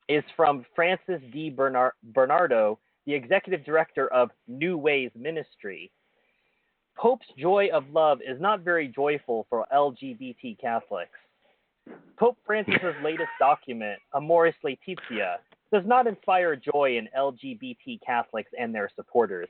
is from Francis D. Bernardo, the executive director of New Ways Ministry. Pope's joy of love is not very joyful for LGBT Catholics. Pope Francis's latest document, Amoris Laetitia, does not inspire joy in LGBT Catholics and their supporters.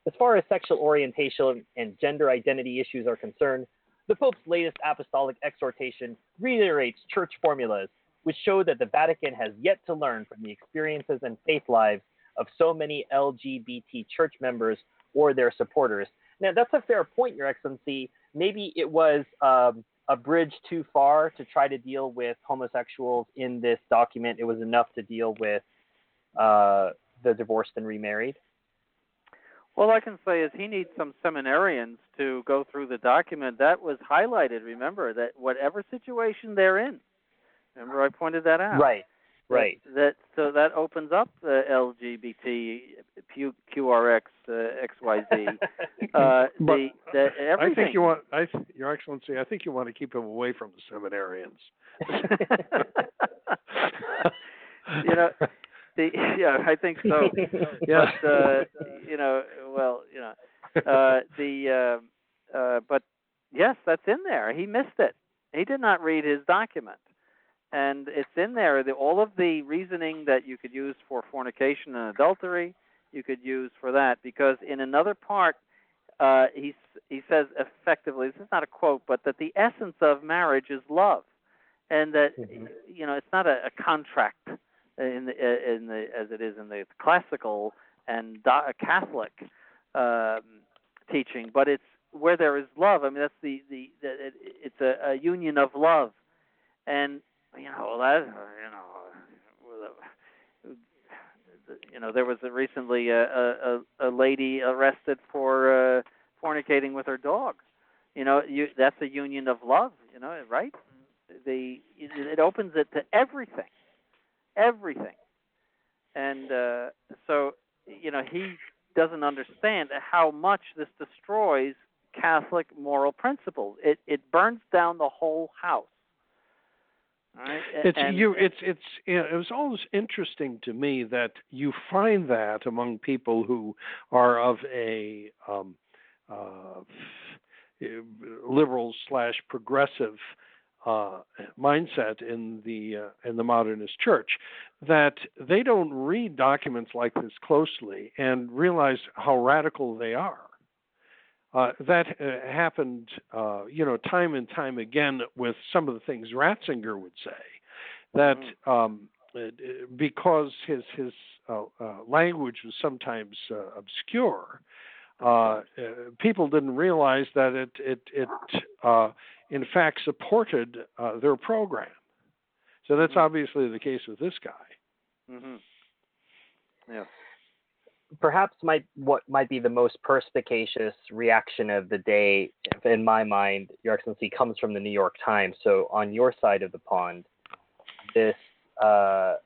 As far as sexual orientation and gender identity issues are concerned, the Pope's latest apostolic exhortation reiterates church formulas which show that the Vatican has yet to learn from the experiences and faith lives of so many LGBT church members or their supporters. Now, that's a fair point, Your Excellency. Maybe it was a bridge too far to try to deal with homosexuals in this document. It was enough to deal with the divorced and remarried. All I can say is he needs some seminarians to go through the document. That was highlighted, remember, that whatever situation they're in. Remember I pointed that out? Right. So that opens up the LGBT, QRX, XYZ. Everything. I think you want, Your Excellency, I think you want to keep him away from the seminarians. I think so. Yeah. But yes, that's in there. He missed it. He did not read his document. And it's in there, all of the reasoning that you could use for fornication and adultery, you could use for that. Because in another part, he says effectively, this is not a quote, but that the essence of marriage is love. And that, it's not a contract as it is in the classical and Catholic teaching, but it's where there is love. I mean, that's it's a union of love. And there was recently a lady arrested for fornicating with her dog. That's a union of love. Right? It opens it to everything, and so he doesn't understand how much this destroys Catholic moral principles. It burns down the whole house. Right. It was always interesting to me that you find that among people who are of a liberal/progressive mindset in the modernist church, that they don't read documents like this closely and realize how radical they are. That happened, time and time again with some of the things Ratzinger would say, that because his language was sometimes obscure, people didn't realize that it in fact supported their program. So that's obviously the case with this guy. Mm-hmm. Yeah. Perhaps what might be the most perspicacious reaction of the day, in my mind, Your Excellency, comes from the New York Times. So on your side of the pond, this a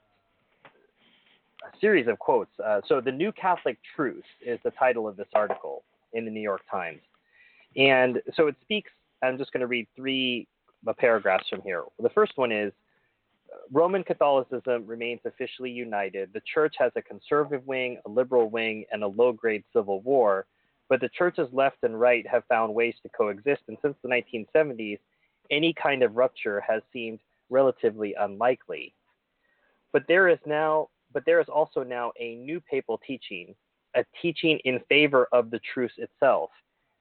series of quotes. So The New Catholic Truth is the title of this article in the New York Times. And so it speaks, I'm just going to read three paragraphs from here. The first one is, Roman Catholicism remains officially united. The Church has a conservative wing, a liberal wing, and a low-grade civil war, but the Church's left and right have found ways to coexist, and since the 1970s, any kind of rupture has seemed relatively unlikely. But there is also now a new papal teaching, a teaching in favor of the truce itself.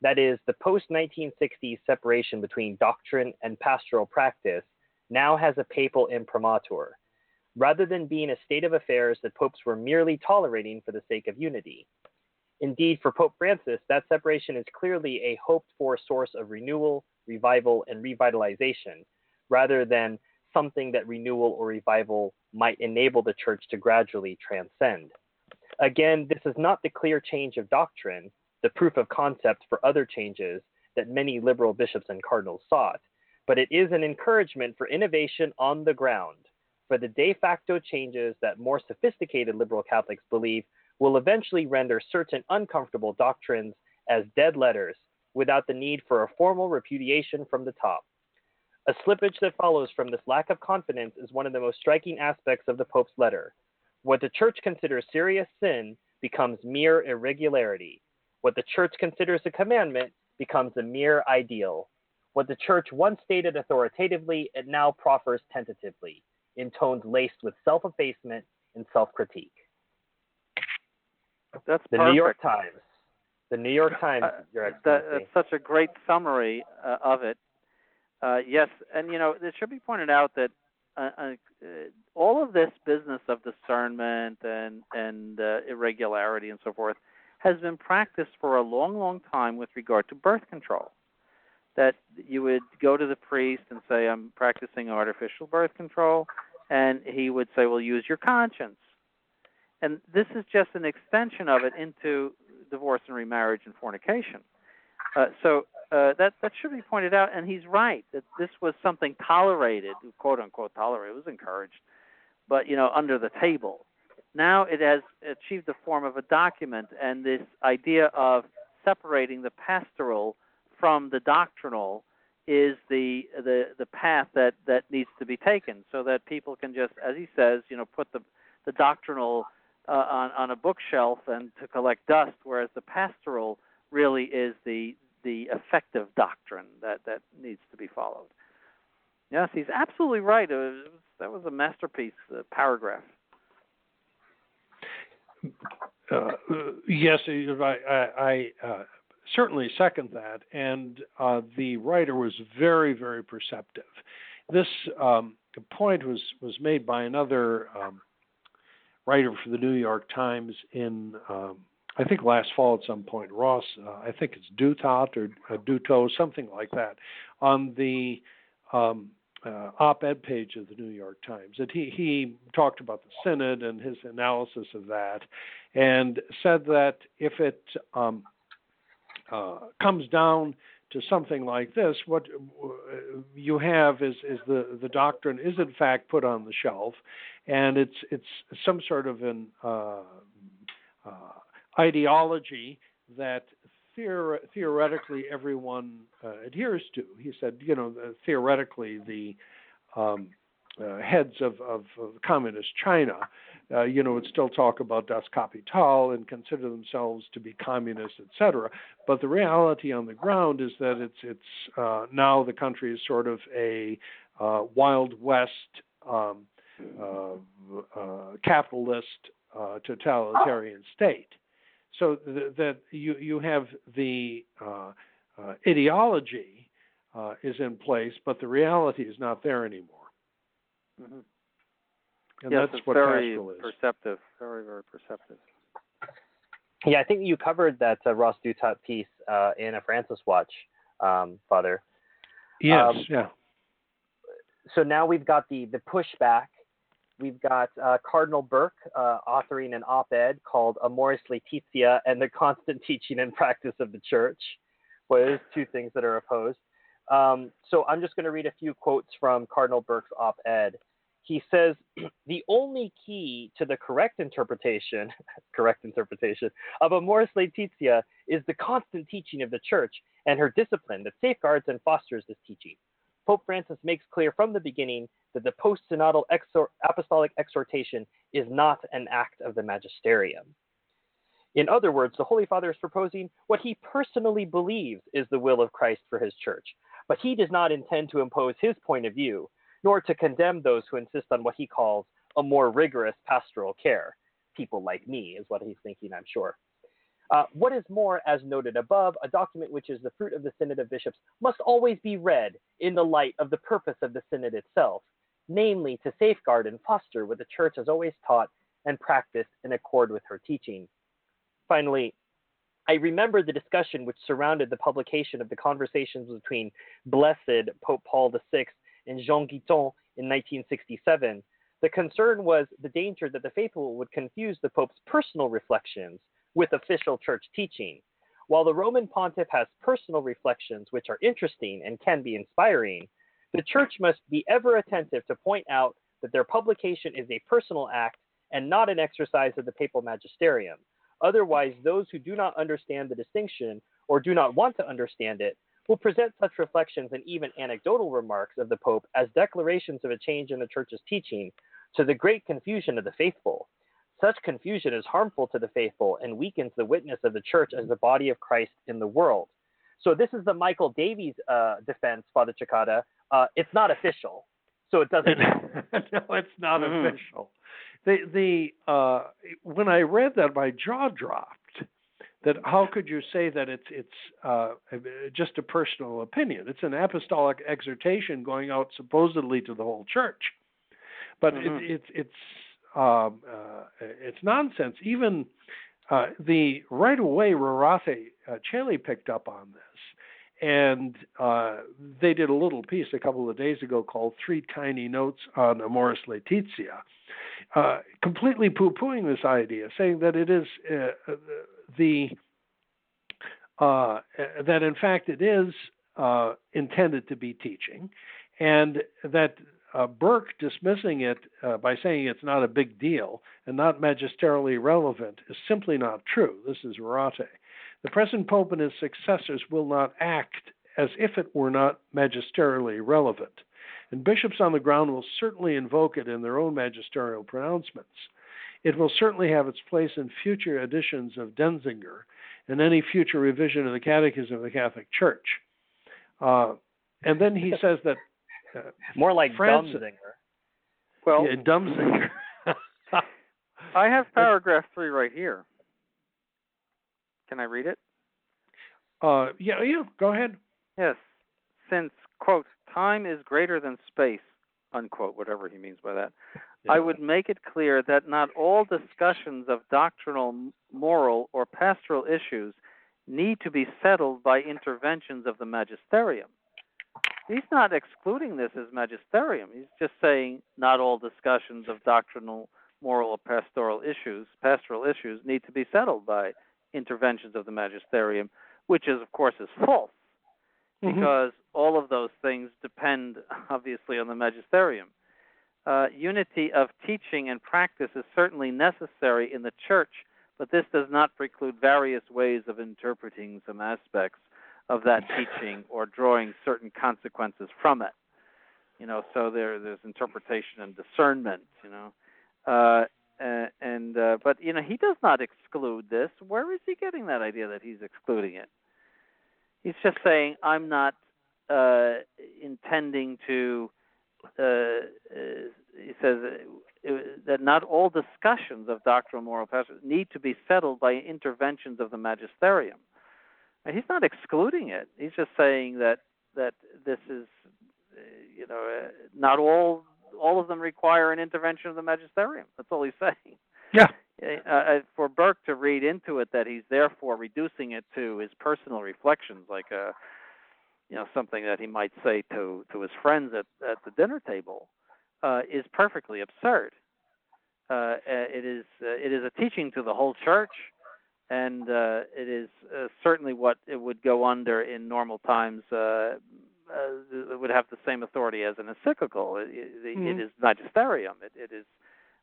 That is, the post-1960s separation between doctrine and pastoral practice now has a papal imprimatur, rather than being a state of affairs that popes were merely tolerating for the sake of unity. Indeed, for Pope Francis, that separation is clearly a hoped-for source of renewal, revival, and revitalization, rather than something that renewal or revival might enable the Church to gradually transcend. Again, this is not the clear change of doctrine, the proof of concept for other changes that many liberal bishops and cardinals sought, but it is an encouragement for innovation on the ground, for the de facto changes that more sophisticated liberal Catholics believe will eventually render certain uncomfortable doctrines as dead letters without the need for a formal repudiation from the top. A slippage that follows from this lack of confidence is one of the most striking aspects of the Pope's letter. What the Church considers serious sin becomes mere irregularity. What the Church considers a commandment becomes a mere ideal. What the Church once stated authoritatively, it now proffers tentatively, in tones laced with self-effacement and self-critique. That's the perfect. New York Times. The New York Times, Your Excellency. That's such a great summary of it. Yes, and it should be pointed out that all of this business of discernment and irregularity and so forth has been practiced for a long, long time with regard to birth control. That you would go to the priest and say, I'm practicing artificial birth control, and he would say, well, use your conscience. And this is just an extension of it into divorce and remarriage and fornication. So that should be pointed out, and he's right, that this was something tolerated, quote-unquote tolerated, it was encouraged, but, under the table. Now it has achieved the form of a document, and this idea of separating the pastoral from the doctrinal is the path that needs to be taken, so that people can just, as he says, put the doctrinal on a bookshelf and to collect dust, whereas the pastoral really is the effective doctrine that needs to be followed. Yes, he's absolutely right. That was a masterpiece paragraph. Yes, I certainly second that, and the writer was very, very perceptive. This point was made by another writer for the New York Times in, I think last fall at some point, Ross, I think it's Dutot or Duto, something like that, on the op-ed page of the New York Times. That he talked about the Synod and his analysis of that, and said that if it comes down to something like this, what you have is the doctrine is in fact put on the shelf, and it's some sort of an ideology that theoretically everyone adheres to. He said, theoretically the heads of communist China, would still talk about Das Kapital and consider themselves to be communists, etc. But the reality on the ground is that it's now the country is sort of a Wild West capitalist totalitarian state. So that you have the ideology is in place, but the reality is not there anymore. Mm-hmm. And yes, that's what very pastoral is. Perceptive, very, very perceptive. Yeah, I think you covered that Ross Dutot piece in a Francis Watch, Father. Yes, yeah. So now we've got the pushback. We've got Cardinal Burke authoring an op-ed called Amoris Laetitia and the Constant Teaching and Practice of the Church. Well, there's two things that are opposed. So I'm just going to read a few quotes from Cardinal Burke's op-ed. He says, the only key to the correct interpretation of Amoris Laetitia is the constant teaching of the Church and her discipline that safeguards and fosters this teaching. Pope Francis makes clear from the beginning that the post-synodal apostolic exhortation is not an act of the magisterium. In other words, the Holy Father is proposing what he personally believes is the will of Christ for his church, but he does not intend to impose his point of view, nor to condemn those who insist on what he calls a more rigorous pastoral care. People like me is what he's thinking, I'm sure. What is more, as noted above, a document which is the fruit of the Synod of Bishops must always be read in the light of the purpose of the Synod itself, namely to safeguard and foster what the Church has always taught and practiced in accord with her teaching. Finally, I remember the discussion which surrounded the publication of the conversations between Blessed Pope Paul VI and Jean Guiton in 1967. The concern was the danger that the faithful would confuse the Pope's personal reflections with official church teaching. While the Roman pontiff has personal reflections which are interesting and can be inspiring, the Church must be ever attentive to point out that their publication is a personal act and not an exercise of the papal magisterium. Otherwise, those who do not understand the distinction or do not want to understand it will present such reflections and even anecdotal remarks of the Pope as declarations of a change in the Church's teaching, to the great confusion of the faithful. Such confusion is harmful to the faithful and weakens the witness of the Church as the body of Christ in the world. So this is the Michael Davies defense, Father Cekada. It's not official, so it doesn't count. No, it's not official. When I read that, my jaw dropped. That how could you say that it's just a personal opinion? It's an apostolic exhortation going out supposedly to the whole church, but it's nonsense. Even the right away Rorate Cheli picked up on this, and they did a little piece a couple of days ago called 3 Tiny Notes on Amoris Laetitia, completely poo-pooing this idea, saying that it is that in fact it is intended to be teaching, and that Burke dismissing it by saying it's not a big deal and not magisterially relevant is simply not true. This is Rorate. The present Pope and his successors will not act as if it were not magisterially relevant, and bishops on the ground will certainly invoke it in their own magisterial pronouncements. It will certainly have its place in future editions of Denzinger and any future revision of the Catechism of the Catholic Church. And then he says that more like Dumzinger. Well, yeah, Dumzinger. I have paragraph 3 right here. Can I read it? Yeah, go ahead. Yes. Since, quote, time is greater than space, unquote, whatever he means by that, yeah. I would make it clear that not all discussions of doctrinal, moral, or pastoral issues need to be settled by interventions of the magisterium. He's not excluding this as magisterium. He's just saying not all discussions of doctrinal, moral, or pastoral issues need to be settled by interventions of the magisterium, which is, of course, is false, because all of those things depend, obviously, on the magisterium. Unity of teaching and practice is certainly necessary in the Church, but this does not preclude various ways of interpreting some aspects of that teaching or drawing certain consequences from it. So there's interpretation and discernment, but he does not exclude this. Where is he getting that idea that he's excluding it? He's just saying, I'm not intending to, he says that not all discussions of doctrinal, moral, pastoral need to be settled by interventions of the magisterium. And he's not excluding it. He's just saying that this is, not all of them require an intervention of the magisterium. That's all he's saying. Yeah. For Burke to read into it that he's therefore reducing it to his personal reflections, like something that he might say to his friends at the dinner table, is perfectly absurd. It is a teaching to the whole church, and it is certainly what it would go under in normal times. It would have the same authority as an encyclical. It is magisterium. It is.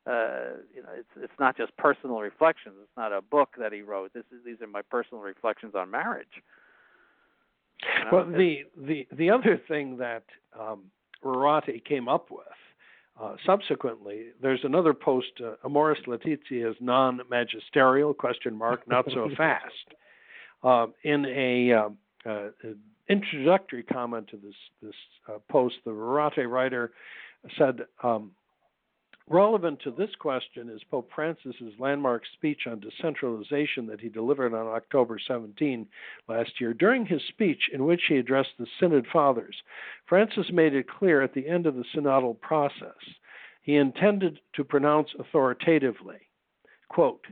It's not just personal reflections. It's not a book that he wrote. These are my personal reflections on marriage. Well, the other thing that Rorate came up with subsequently, there's another post, Amoris Laetitia is non-magisterial, ? Not so fast. In a introductory comment to this post, the Rorate writer said, relevant to this question is Pope Francis's landmark speech on decentralization that he delivered on October 17 last year. During his speech, in which he addressed the Synod Fathers, Francis made it clear at the end of the synodal process he intended to pronounce authoritatively, quote,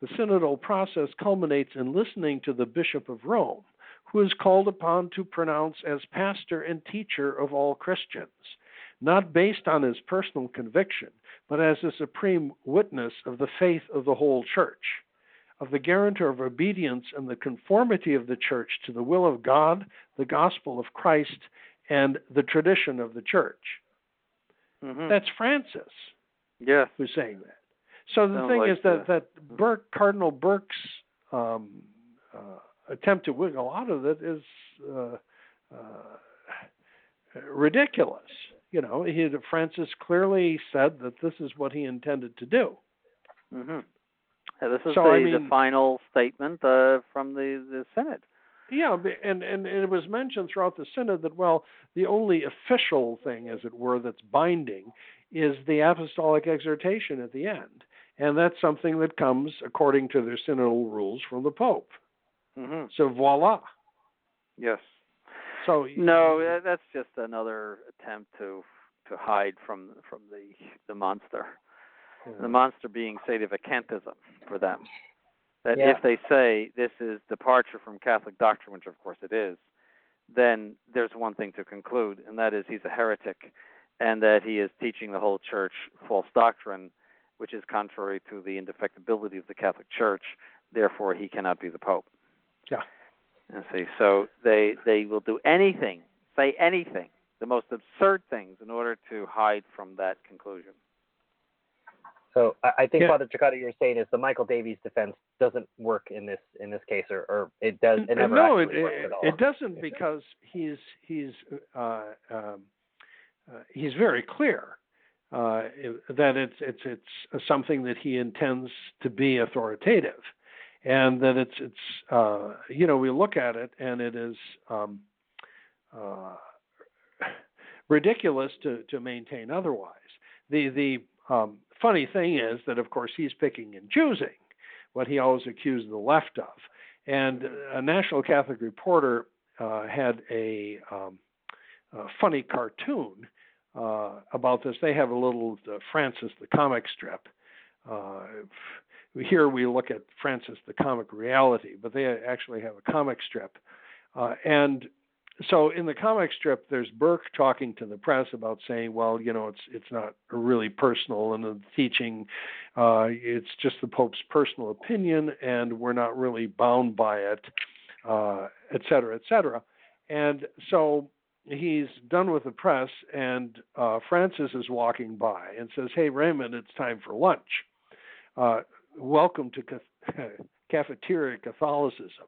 the synodal process culminates in listening to the Bishop of Rome, who is called upon to pronounce as pastor and teacher of all Christians, not based on his personal conviction, but as a supreme witness of the faith of the whole church. of the guarantor of obedience and the conformity of the church to the will of God, the gospel of Christ, and the tradition of the church. Mm-hmm. That's Francis. Yes. Who's saying that. So the Sounds thing like is that Cardinal Burke's attempt to wiggle out of it is ridiculous. Francis clearly said that this is what he intended to do. Mm-hmm. Yeah, this is the final statement from the Synod. Yeah, and it was mentioned throughout the Synod that, well, the only official thing, as it were, that's binding is the apostolic exhortation at the end. And that's something that comes, according to their synodal rules, from the Pope. Mm-hmm. So voila. Yes. So no, that's just another attempt to hide from the monster. Yeah. The monster being sedevacantism for them. That if they say this is departure from Catholic doctrine, which of course it is, then there's one thing to conclude, and that is he's a heretic, and that he is teaching the whole church false doctrine, which is contrary to the indefectibility of the Catholic Church. Therefore, he cannot be the Pope. Yeah. And see, so they will do anything, say anything, the most absurd things in order to hide from that conclusion. So I think, Father Cekada, you're saying is the Michael Davies defense doesn't work in this case, or it does. It never actually works at all. It doesn't, because he's very clear that it's something that he intends to be authoritative, and that it's we look at it and it is ridiculous to maintain otherwise. The funny thing is that, of course, he's picking and choosing what he always accused the left of. And a National Catholic Reporter had a funny cartoon about this. They have a little Francis the comic strip. Here we look at Francis the comic reality, but they actually have a comic strip. And so in the comic strip, there's Burke talking to the press about saying, well, it's not really personal in the teaching. It's just the Pope's personal opinion, and we're not really bound by it, et cetera, et cetera. And so he's done with the press, and Francis is walking by and says, hey, Raymond, it's time for lunch. Welcome to cafeteria Catholicism.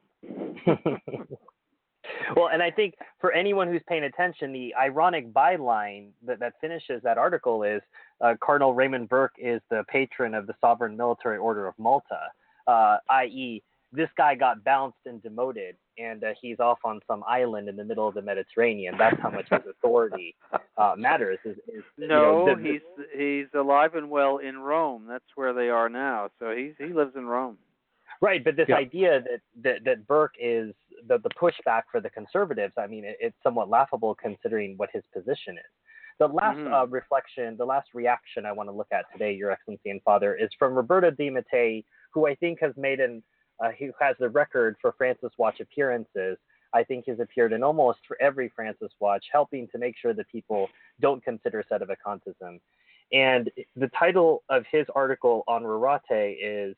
Well, and I think for anyone who's paying attention, the ironic byline that finishes that article is Cardinal Raymond Burke is the patron of the Sovereign Military Order of Malta, i.e., this guy got bounced and demoted, and he's off on some island in the middle of the Mediterranean. That's how much his authority matters. He's alive and well in Rome. That's where they are now. So he lives in Rome. Right, but this idea that Burke is the pushback for the conservatives, I mean, it's somewhat laughable considering what his position is. The last reflection, the last reaction I want to look at today, Your Excellency and Father, is from Roberto Di Mattei, who I think has made who has the record for Francis Watch appearances. I think he's appeared in almost for every Francis Watch, helping to make sure that people don't consider sedevacantism. And the title of his article on Rorate is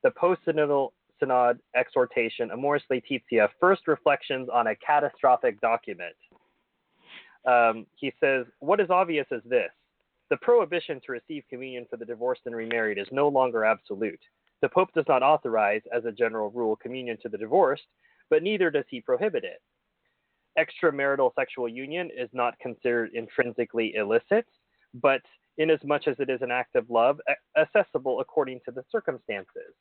The Post-Synodal Synod Exhortation, Amoris Laetitia, First Reflections on a Catastrophic Document. He says, what is obvious is this. The prohibition to receive communion for the divorced and remarried is no longer absolute. The Pope does not authorize, as a general rule, communion to the divorced, but neither does he prohibit it. Extramarital sexual union is not considered intrinsically illicit, but inasmuch as it is an act of love, accessible according to the circumstances.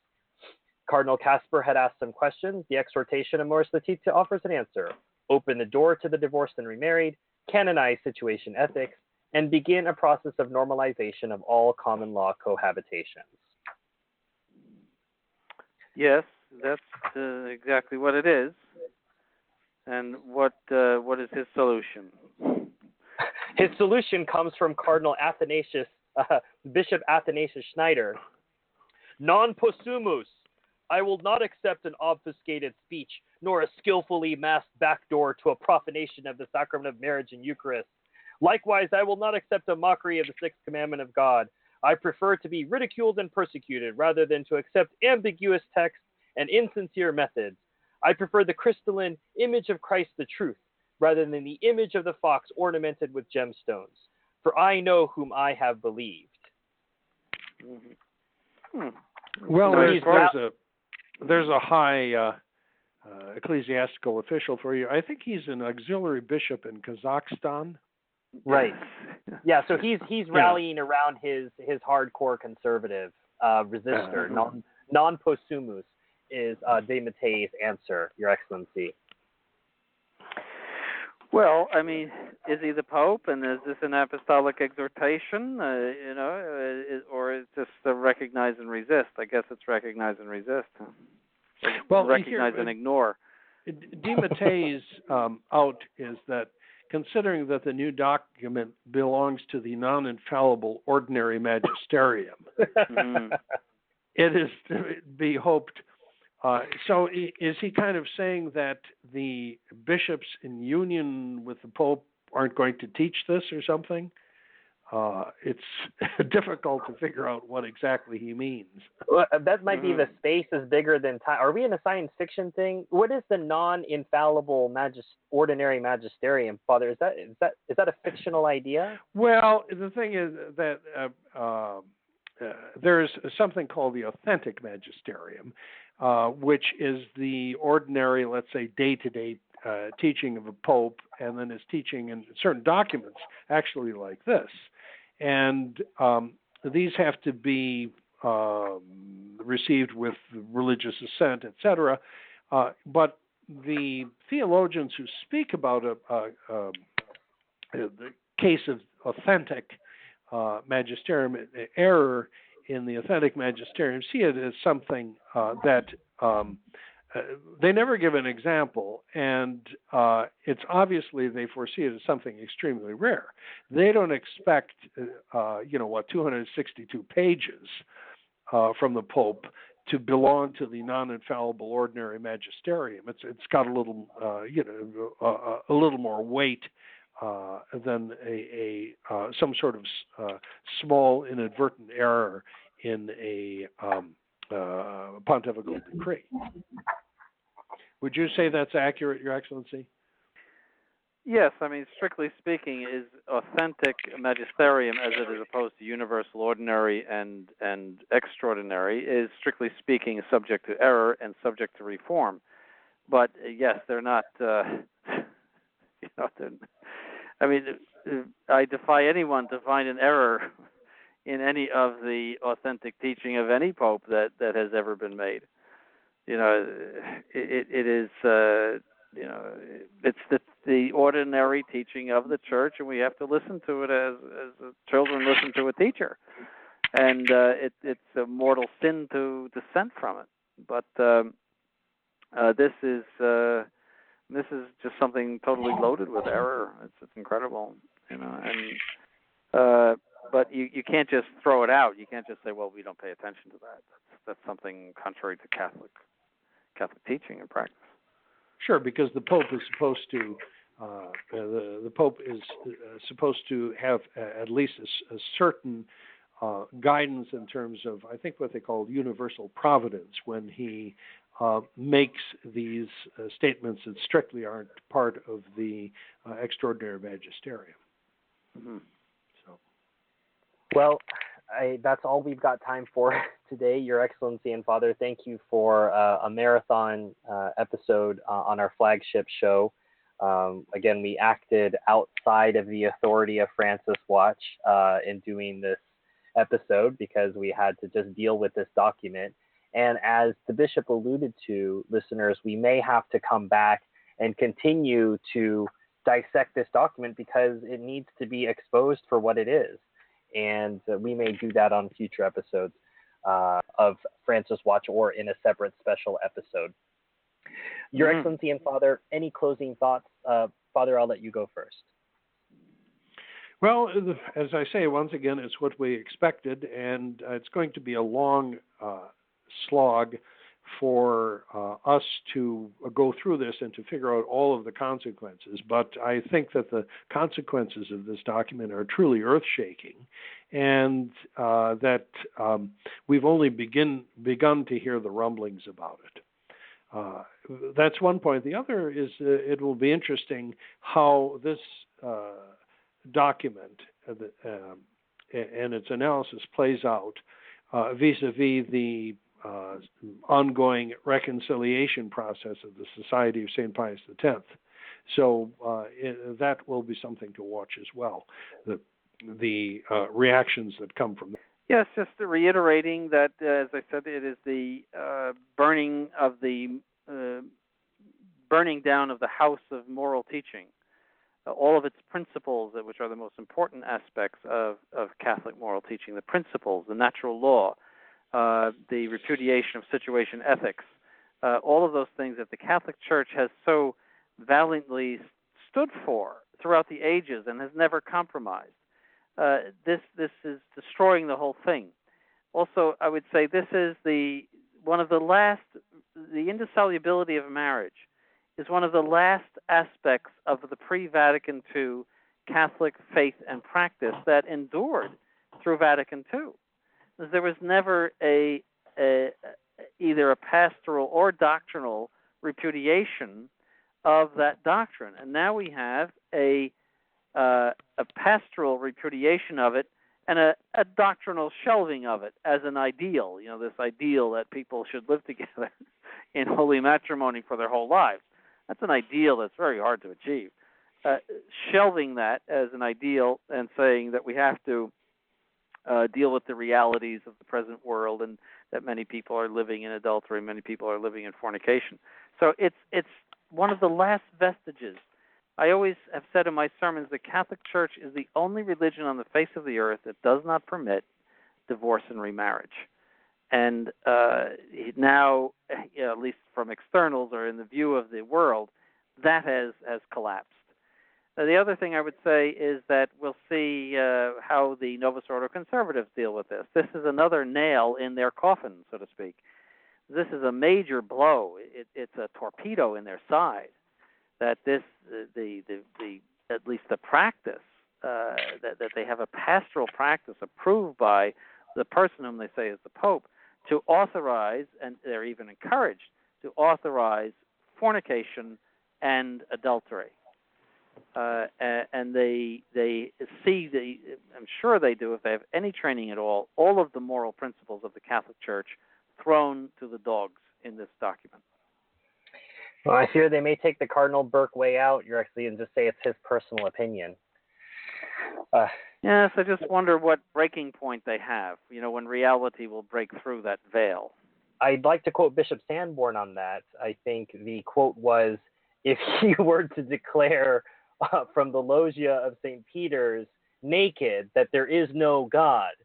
Cardinal Casper had asked some questions. The exhortation of Amoris Laetitia offers an answer. Open the door to the divorced and remarried, canonize situation ethics, and begin a process of normalization of all common law cohabitations. Yes, that's exactly what it is. And what is his solution? His solution comes from Cardinal Athanasius, Bishop Athanasius Schneider. Non possumus. I will not accept an obfuscated speech, nor a skillfully masked backdoor to a profanation of the sacrament of marriage and Eucharist. Likewise, I will not accept a mockery of the sixth commandment of God. I prefer to be ridiculed and persecuted rather than to accept ambiguous texts and insincere methods. I prefer the crystalline image of Christ the truth, rather than the image of the fox ornamented with gemstones. For I know whom I have believed. Well, So there's a high ecclesiastical official for you. I think he's an auxiliary bishop in Kazakhstan. Right. Yeah, so he's rallying around his hardcore conservative resistor. Non possumus is De Matteis' answer, Your Excellency. Well, I mean, is he the Pope, and is this an apostolic exhortation, or is this the recognize and resist? I guess it's recognize and resist. Well, recognize and ignore. De Matteis' out is that, considering that the new document belongs to the non-infallible ordinary magisterium, it is to be hoped. So is he kind of saying that the bishops in union with the Pope aren't going to teach this or something? It's difficult to figure out what exactly he means. Well, that might be the space is bigger than time. Are we in a science fiction thing? What is the non-infallible ordinary magisterium, Father? Is that a fictional idea? Well, the thing is that there's something called the authentic magisterium, which is the ordinary, let's say, day-to-day teaching of a pope, and then his teaching in certain documents, actually like this. And these have to be received with religious assent, etc. But the theologians who speak about the case of authentic magisterium error in the authentic magisterium see it as something that they never give an example, and it's obviously they foresee it as something extremely rare. They don't expect, 262 pages from the Pope to belong to the non-infallible ordinary magisterium. It's got a little, a little more weight than some sort of small inadvertent error in a pontifical decree. Would you say that's accurate, Your Excellency? Yes, I mean, strictly speaking, is authentic magisterium, as it is opposed to universal ordinary and extraordinary, is strictly speaking subject to error and subject to reform. But yes, they're not. I mean, I defy anyone to find an error in any of the authentic teaching of any pope that has ever been made. It is. It's the ordinary teaching of the church, and we have to listen to it as children listen to a teacher. And it's a mortal sin to dissent from it. But this is just something totally loaded with error. It's incredible, And but you can't just throw it out. You can't just say, well, we don't pay attention to that. That's something contrary to Catholic teaching and practice. Sure, because the Pope is supposed to the Pope is supposed to have at least a certain guidance in terms of, I think, what they call universal providence when he makes these statements that strictly aren't part of the extraordinary magisterium. Mm-hmm. So, well, that's all we've got time for today, Your Excellency and Father. Thank you for a marathon episode on our flagship show. Again, we acted outside of the authority of Francis Watch in doing this episode because we had to just deal with this document. And as the bishop alluded to, listeners, we may have to come back and continue to dissect this document because it needs to be exposed for what it is. And we may do that on future episodes of Francis Watch or in a separate special episode. Your Excellency and Father, any closing thoughts? Father, I'll let you go first. well, as I say, once again, it's what we expected, and it's going to be a long slog for us to go through this and to figure out all of the consequences. But I think that the consequences of this document are truly earth-shaking, and that we've only begun to hear the rumblings about it. That's one point. The other is it will be interesting how this document and its analysis plays out vis-a-vis the ongoing reconciliation process of the Society of St. Pius X. So that will be something to watch as well, the reactions that come from that. Yes, just reiterating that, as I said, it is the burning down of the house of moral teaching. All of its principles, which are the most important aspects of Catholic moral teaching, the principles, the natural law, the repudiation of situation ethics, all of those things that the Catholic Church has so valiantly stood for throughout the ages and has never compromised. This is destroying the whole thing. Also, I would say this is the indissolubility of marriage is one of the last aspects of the pre-Vatican II Catholic faith and practice that endured through Vatican II. There was never either a pastoral or doctrinal repudiation of that doctrine, and now we have a pastoral repudiation of it and a doctrinal shelving of it as an ideal. This ideal that people should live together in holy matrimony for their whole lives. That's an ideal that's very hard to achieve. Shelving that as an ideal and saying that we have to deal with the realities of the present world and that many people are living in adultery, many people are living in fornication. So it's one of the last vestiges. I always have said in my sermons the Catholic Church is the only religion on the face of the earth that does not permit divorce and remarriage. And now, at least from externals or in the view of the world, that has collapsed. The other thing I would say is that we'll see how the Novus Ordo conservatives deal with this. This is another nail in their coffin, so to speak. This is a major blow. It's a torpedo in their side. That at least the practice that they have a pastoral practice approved by the person whom they say is the Pope to authorize, and they're even encouraged to authorize fornication and adultery. And they see I'm sure they do, if they have any training at all of the moral principles of the Catholic Church thrown to the dogs in this document. Well, I fear they may take the Cardinal Burke way out, Your Excellency, and just say it's his personal opinion. Yes, I just wonder what breaking point they have, when reality will break through that veil. I'd like to quote Bishop Sanborn on that. I think the quote was, if he were to declare from the loggia of St. Peter's naked that there is no God,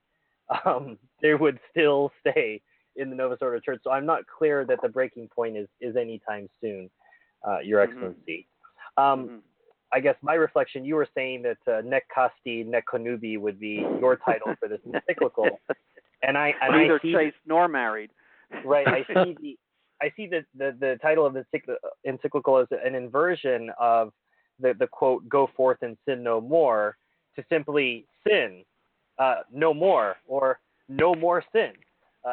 there would still stay in the Novus Ordo Church. So I'm not clear that the breaking point is anytime soon, Your Excellency. I guess my reflection, you were saying that nec casti, nec connubi would be your title for this encyclical. And I neither see chaste nor married. Right. I see the title of the encyclical as an inversion of the quote, go forth and sin no more, to simply sin no more, or no more sin,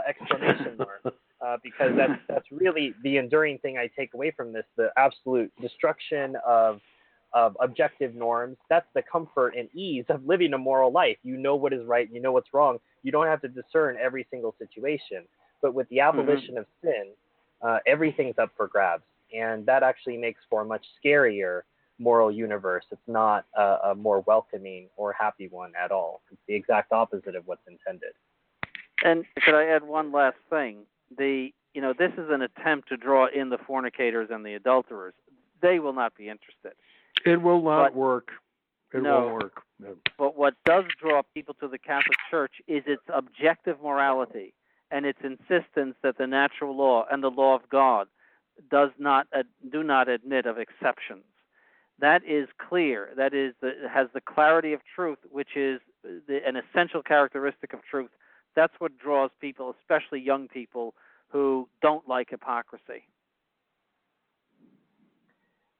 exclamation mark. Because that's really the enduring thing I take away from this, the absolute destruction of objective norms. That's the comfort and ease of living a moral life. You know what is right, you know what's wrong. You don't have to discern every single situation. But with the abolition of sin, everything's up for grabs. And that actually makes for a much scarier moral universe. It's not a more welcoming or happy one at all. It's the exact opposite of what's intended. And could I add one last thing? This is an attempt to draw in the fornicators and the adulterers. They will not be interested. It will not work. It won't work. No. But what does draw people to the Catholic Church is its objective morality and its insistence that the natural law and the law of God do not admit of exceptions. That is clear. That has the clarity of truth, which is an essential characteristic of truth. That's what draws people, especially young people, who don't like hypocrisy.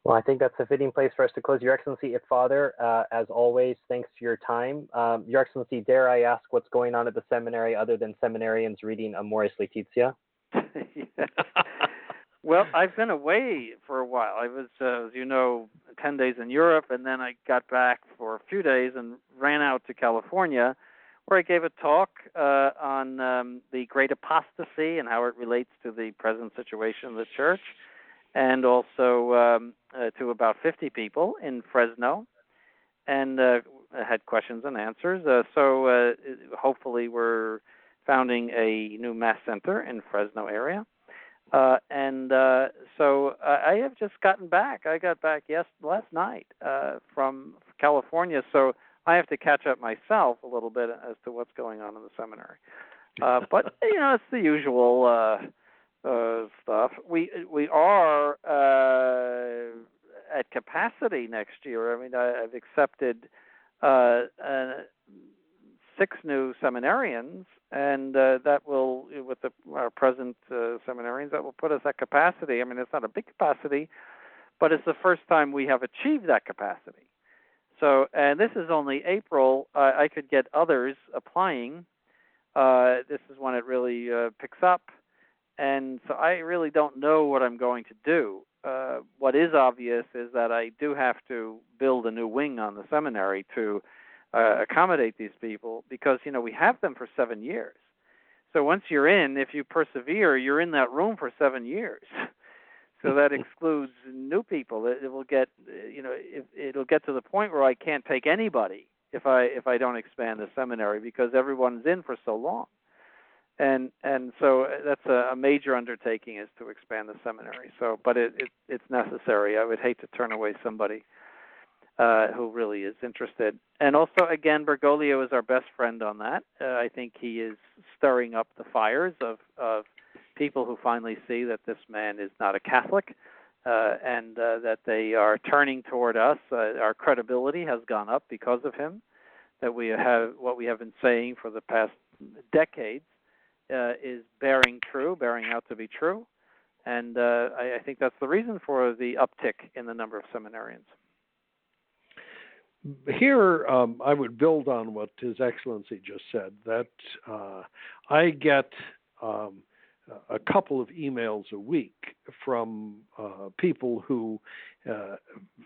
Well, I think that's a fitting place for us to close. Your Excellency, Father, as always, thanks for your time. Your Excellency, dare I ask what's going on at the seminary other than seminarians reading Amoris Laetitia? Well, I've been away for a while. I was, as you know, 10 days in Europe, and then I got back for a few days and ran out to California, where I gave a talk on the great apostasy and how it relates to the present situation of the church, and also to about 50 people in Fresno, and had questions and answers. So hopefully we're founding a new mass center in Fresno area. So I have just gotten back. I got back last night from California, so I have to catch up myself a little bit as to what's going on in the seminary. But it's the usual stuff. We are at capacity next year. I mean, I've accepted 6 new seminarians, and that will, with our present seminarians, that will put us at capacity. I mean, it's not a big capacity, but it's the first time we have achieved that capacity. So, and this is only April. I could get others applying. This is when it really picks up. And so I really don't know what I'm going to do. What is obvious is that I do have to build a new wing on the seminary to accommodate these people, because we have them for 7 years. So once you're in, if you persevere, you're in that room for 7 years. So that excludes new people. It will get it'll get to the point where I can't take anybody if I don't expand the seminary, because everyone's in for so long. And so that's a major undertaking, is to expand the seminary. So, but it's necessary. I would hate to turn away somebody who really is interested. And also, again, Bergoglio is our best friend on that. I think he is stirring up the fires of people who finally see that this man is not a Catholic, and that they are turning toward us. Our credibility has gone up because of him. That we have what we have been saying for the past decades is bearing out to be true. And I think that's the reason for the uptick in the number of seminarians. Here, I would build on what His Excellency just said, that I get a couple of emails a week from people who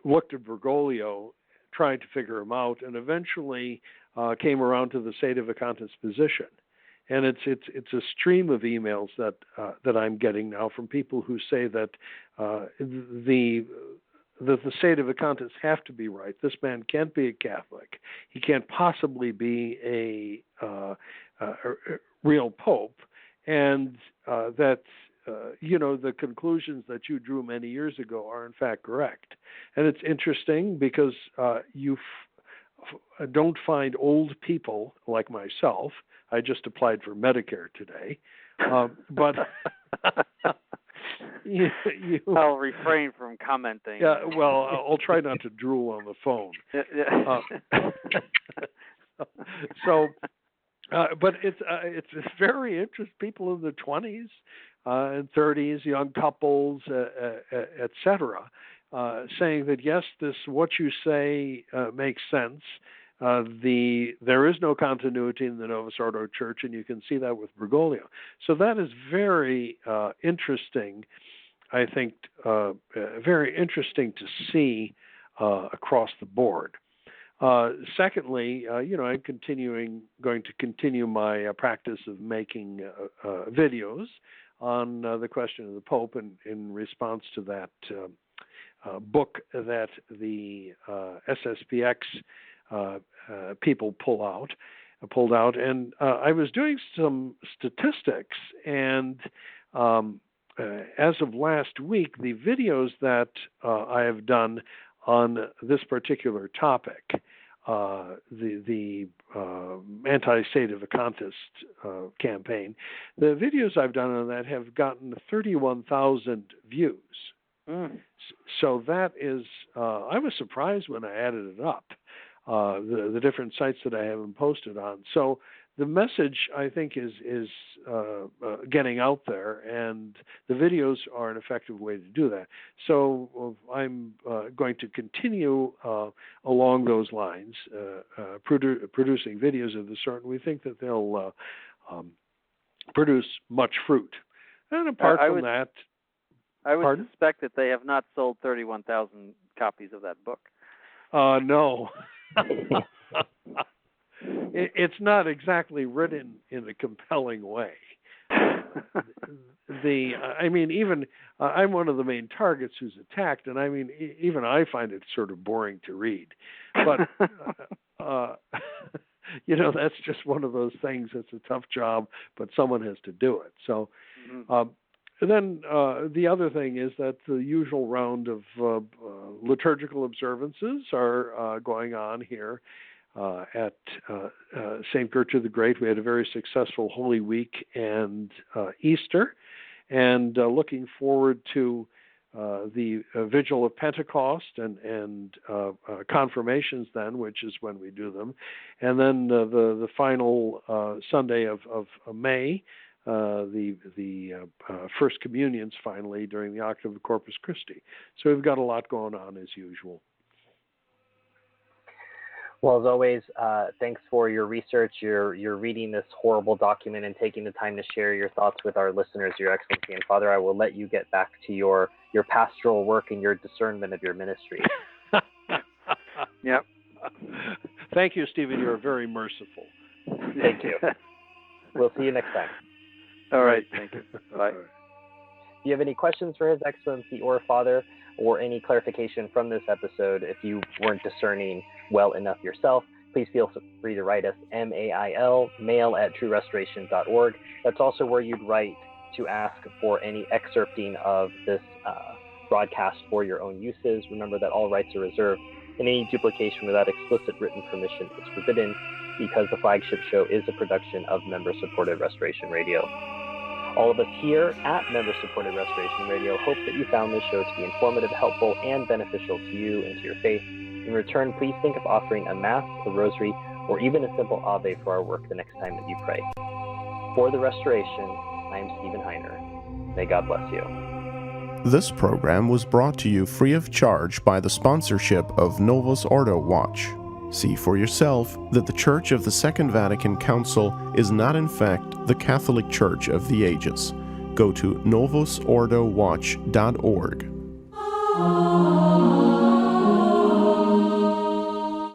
looked at Bergoglio, tried to figure him out, and eventually came around to the sedevacantist position. And it's a stream of emails that I'm getting now from people who say that the sedevacantists have to be right. This man can't be a Catholic. He can't possibly be a real pope. And that the conclusions that you drew many years ago are in fact correct. And it's interesting because you don't find old people like myself. I just applied for Medicare today, but I'll refrain from commenting. Yeah, well, I'll try not to drool on the phone. But it's very interesting. People in the 20s and 30s, young couples, etc., saying that yes, what you say makes sense. There is no continuity in the Novus Ordo Church, and you can see that with Bergoglio. So that is very interesting. I think very interesting to see across the board. Secondly, I'm going to continue my practice of making videos on the question of the Pope, in response to that book that the SSPX people pulled out, and I was doing some statistics, and as of last week, the videos that I have done on this particular topic, the anti-sedevacantist campaign, the videos I've done on that have gotten 31,000 views. So that is, I was surprised when I added it up, the different sites that I have them posted on. So the message, I think, is getting out there, and the videos are an effective way to do that. So I'm going to continue along those lines, producing videos of the sort, and we think that they'll produce much fruit. And apart from that, I would Pardon? suspect that they have not sold 31,000 copies of that book. No. It's not exactly written in a compelling way. I'm one of the main targets who's attacked, and I mean, even I find it sort of boring to read. But that's just one of those things. It's a tough job, but someone has to do it. So. Then the other thing is that the usual round of liturgical observances are going on here at St. Gertrude the Great. We had a very successful Holy Week and Easter, and looking forward to the Vigil of Pentecost and confirmations then, which is when we do them, and then the final Sunday of May. The First Communions finally during the Octave of Corpus Christi. So we've got a lot going on as usual. Well, as always, thanks for your research. You're reading this horrible document and taking the time to share your thoughts with our listeners, Your Excellency. And Father, I will let you get back to your pastoral work and your discernment of your ministry. Yep. Thank you, Stephen. You're very merciful. Thank you. We'll see you next time. All right. Thank you. Bye. If you have any questions for His Excellency or Father, or any clarification from this episode, if you weren't discerning well enough yourself, please feel free to write us mail@truerestoration.org. That's also where you'd write to ask for any excerpting of this broadcast for your own uses. Remember that all rights are reserved, and any duplication without explicit written permission is forbidden, because the Flagship Show is a production of member-supported Restoration Radio. All of us here at Member-Supported Restoration Radio hope that you found this show to be informative, helpful, and beneficial to you and to your faith. In return, please think of offering a Mass, a Rosary, or even a simple Ave for our work the next time that you pray. For the Restoration, I am Stephen Heiner. May God bless you. This program was brought to you free of charge by the sponsorship of Novus Ordo Watch. See for yourself that the Church of the Second Vatican Council is not in fact the Catholic Church of the ages. Go to novusordowatch.org.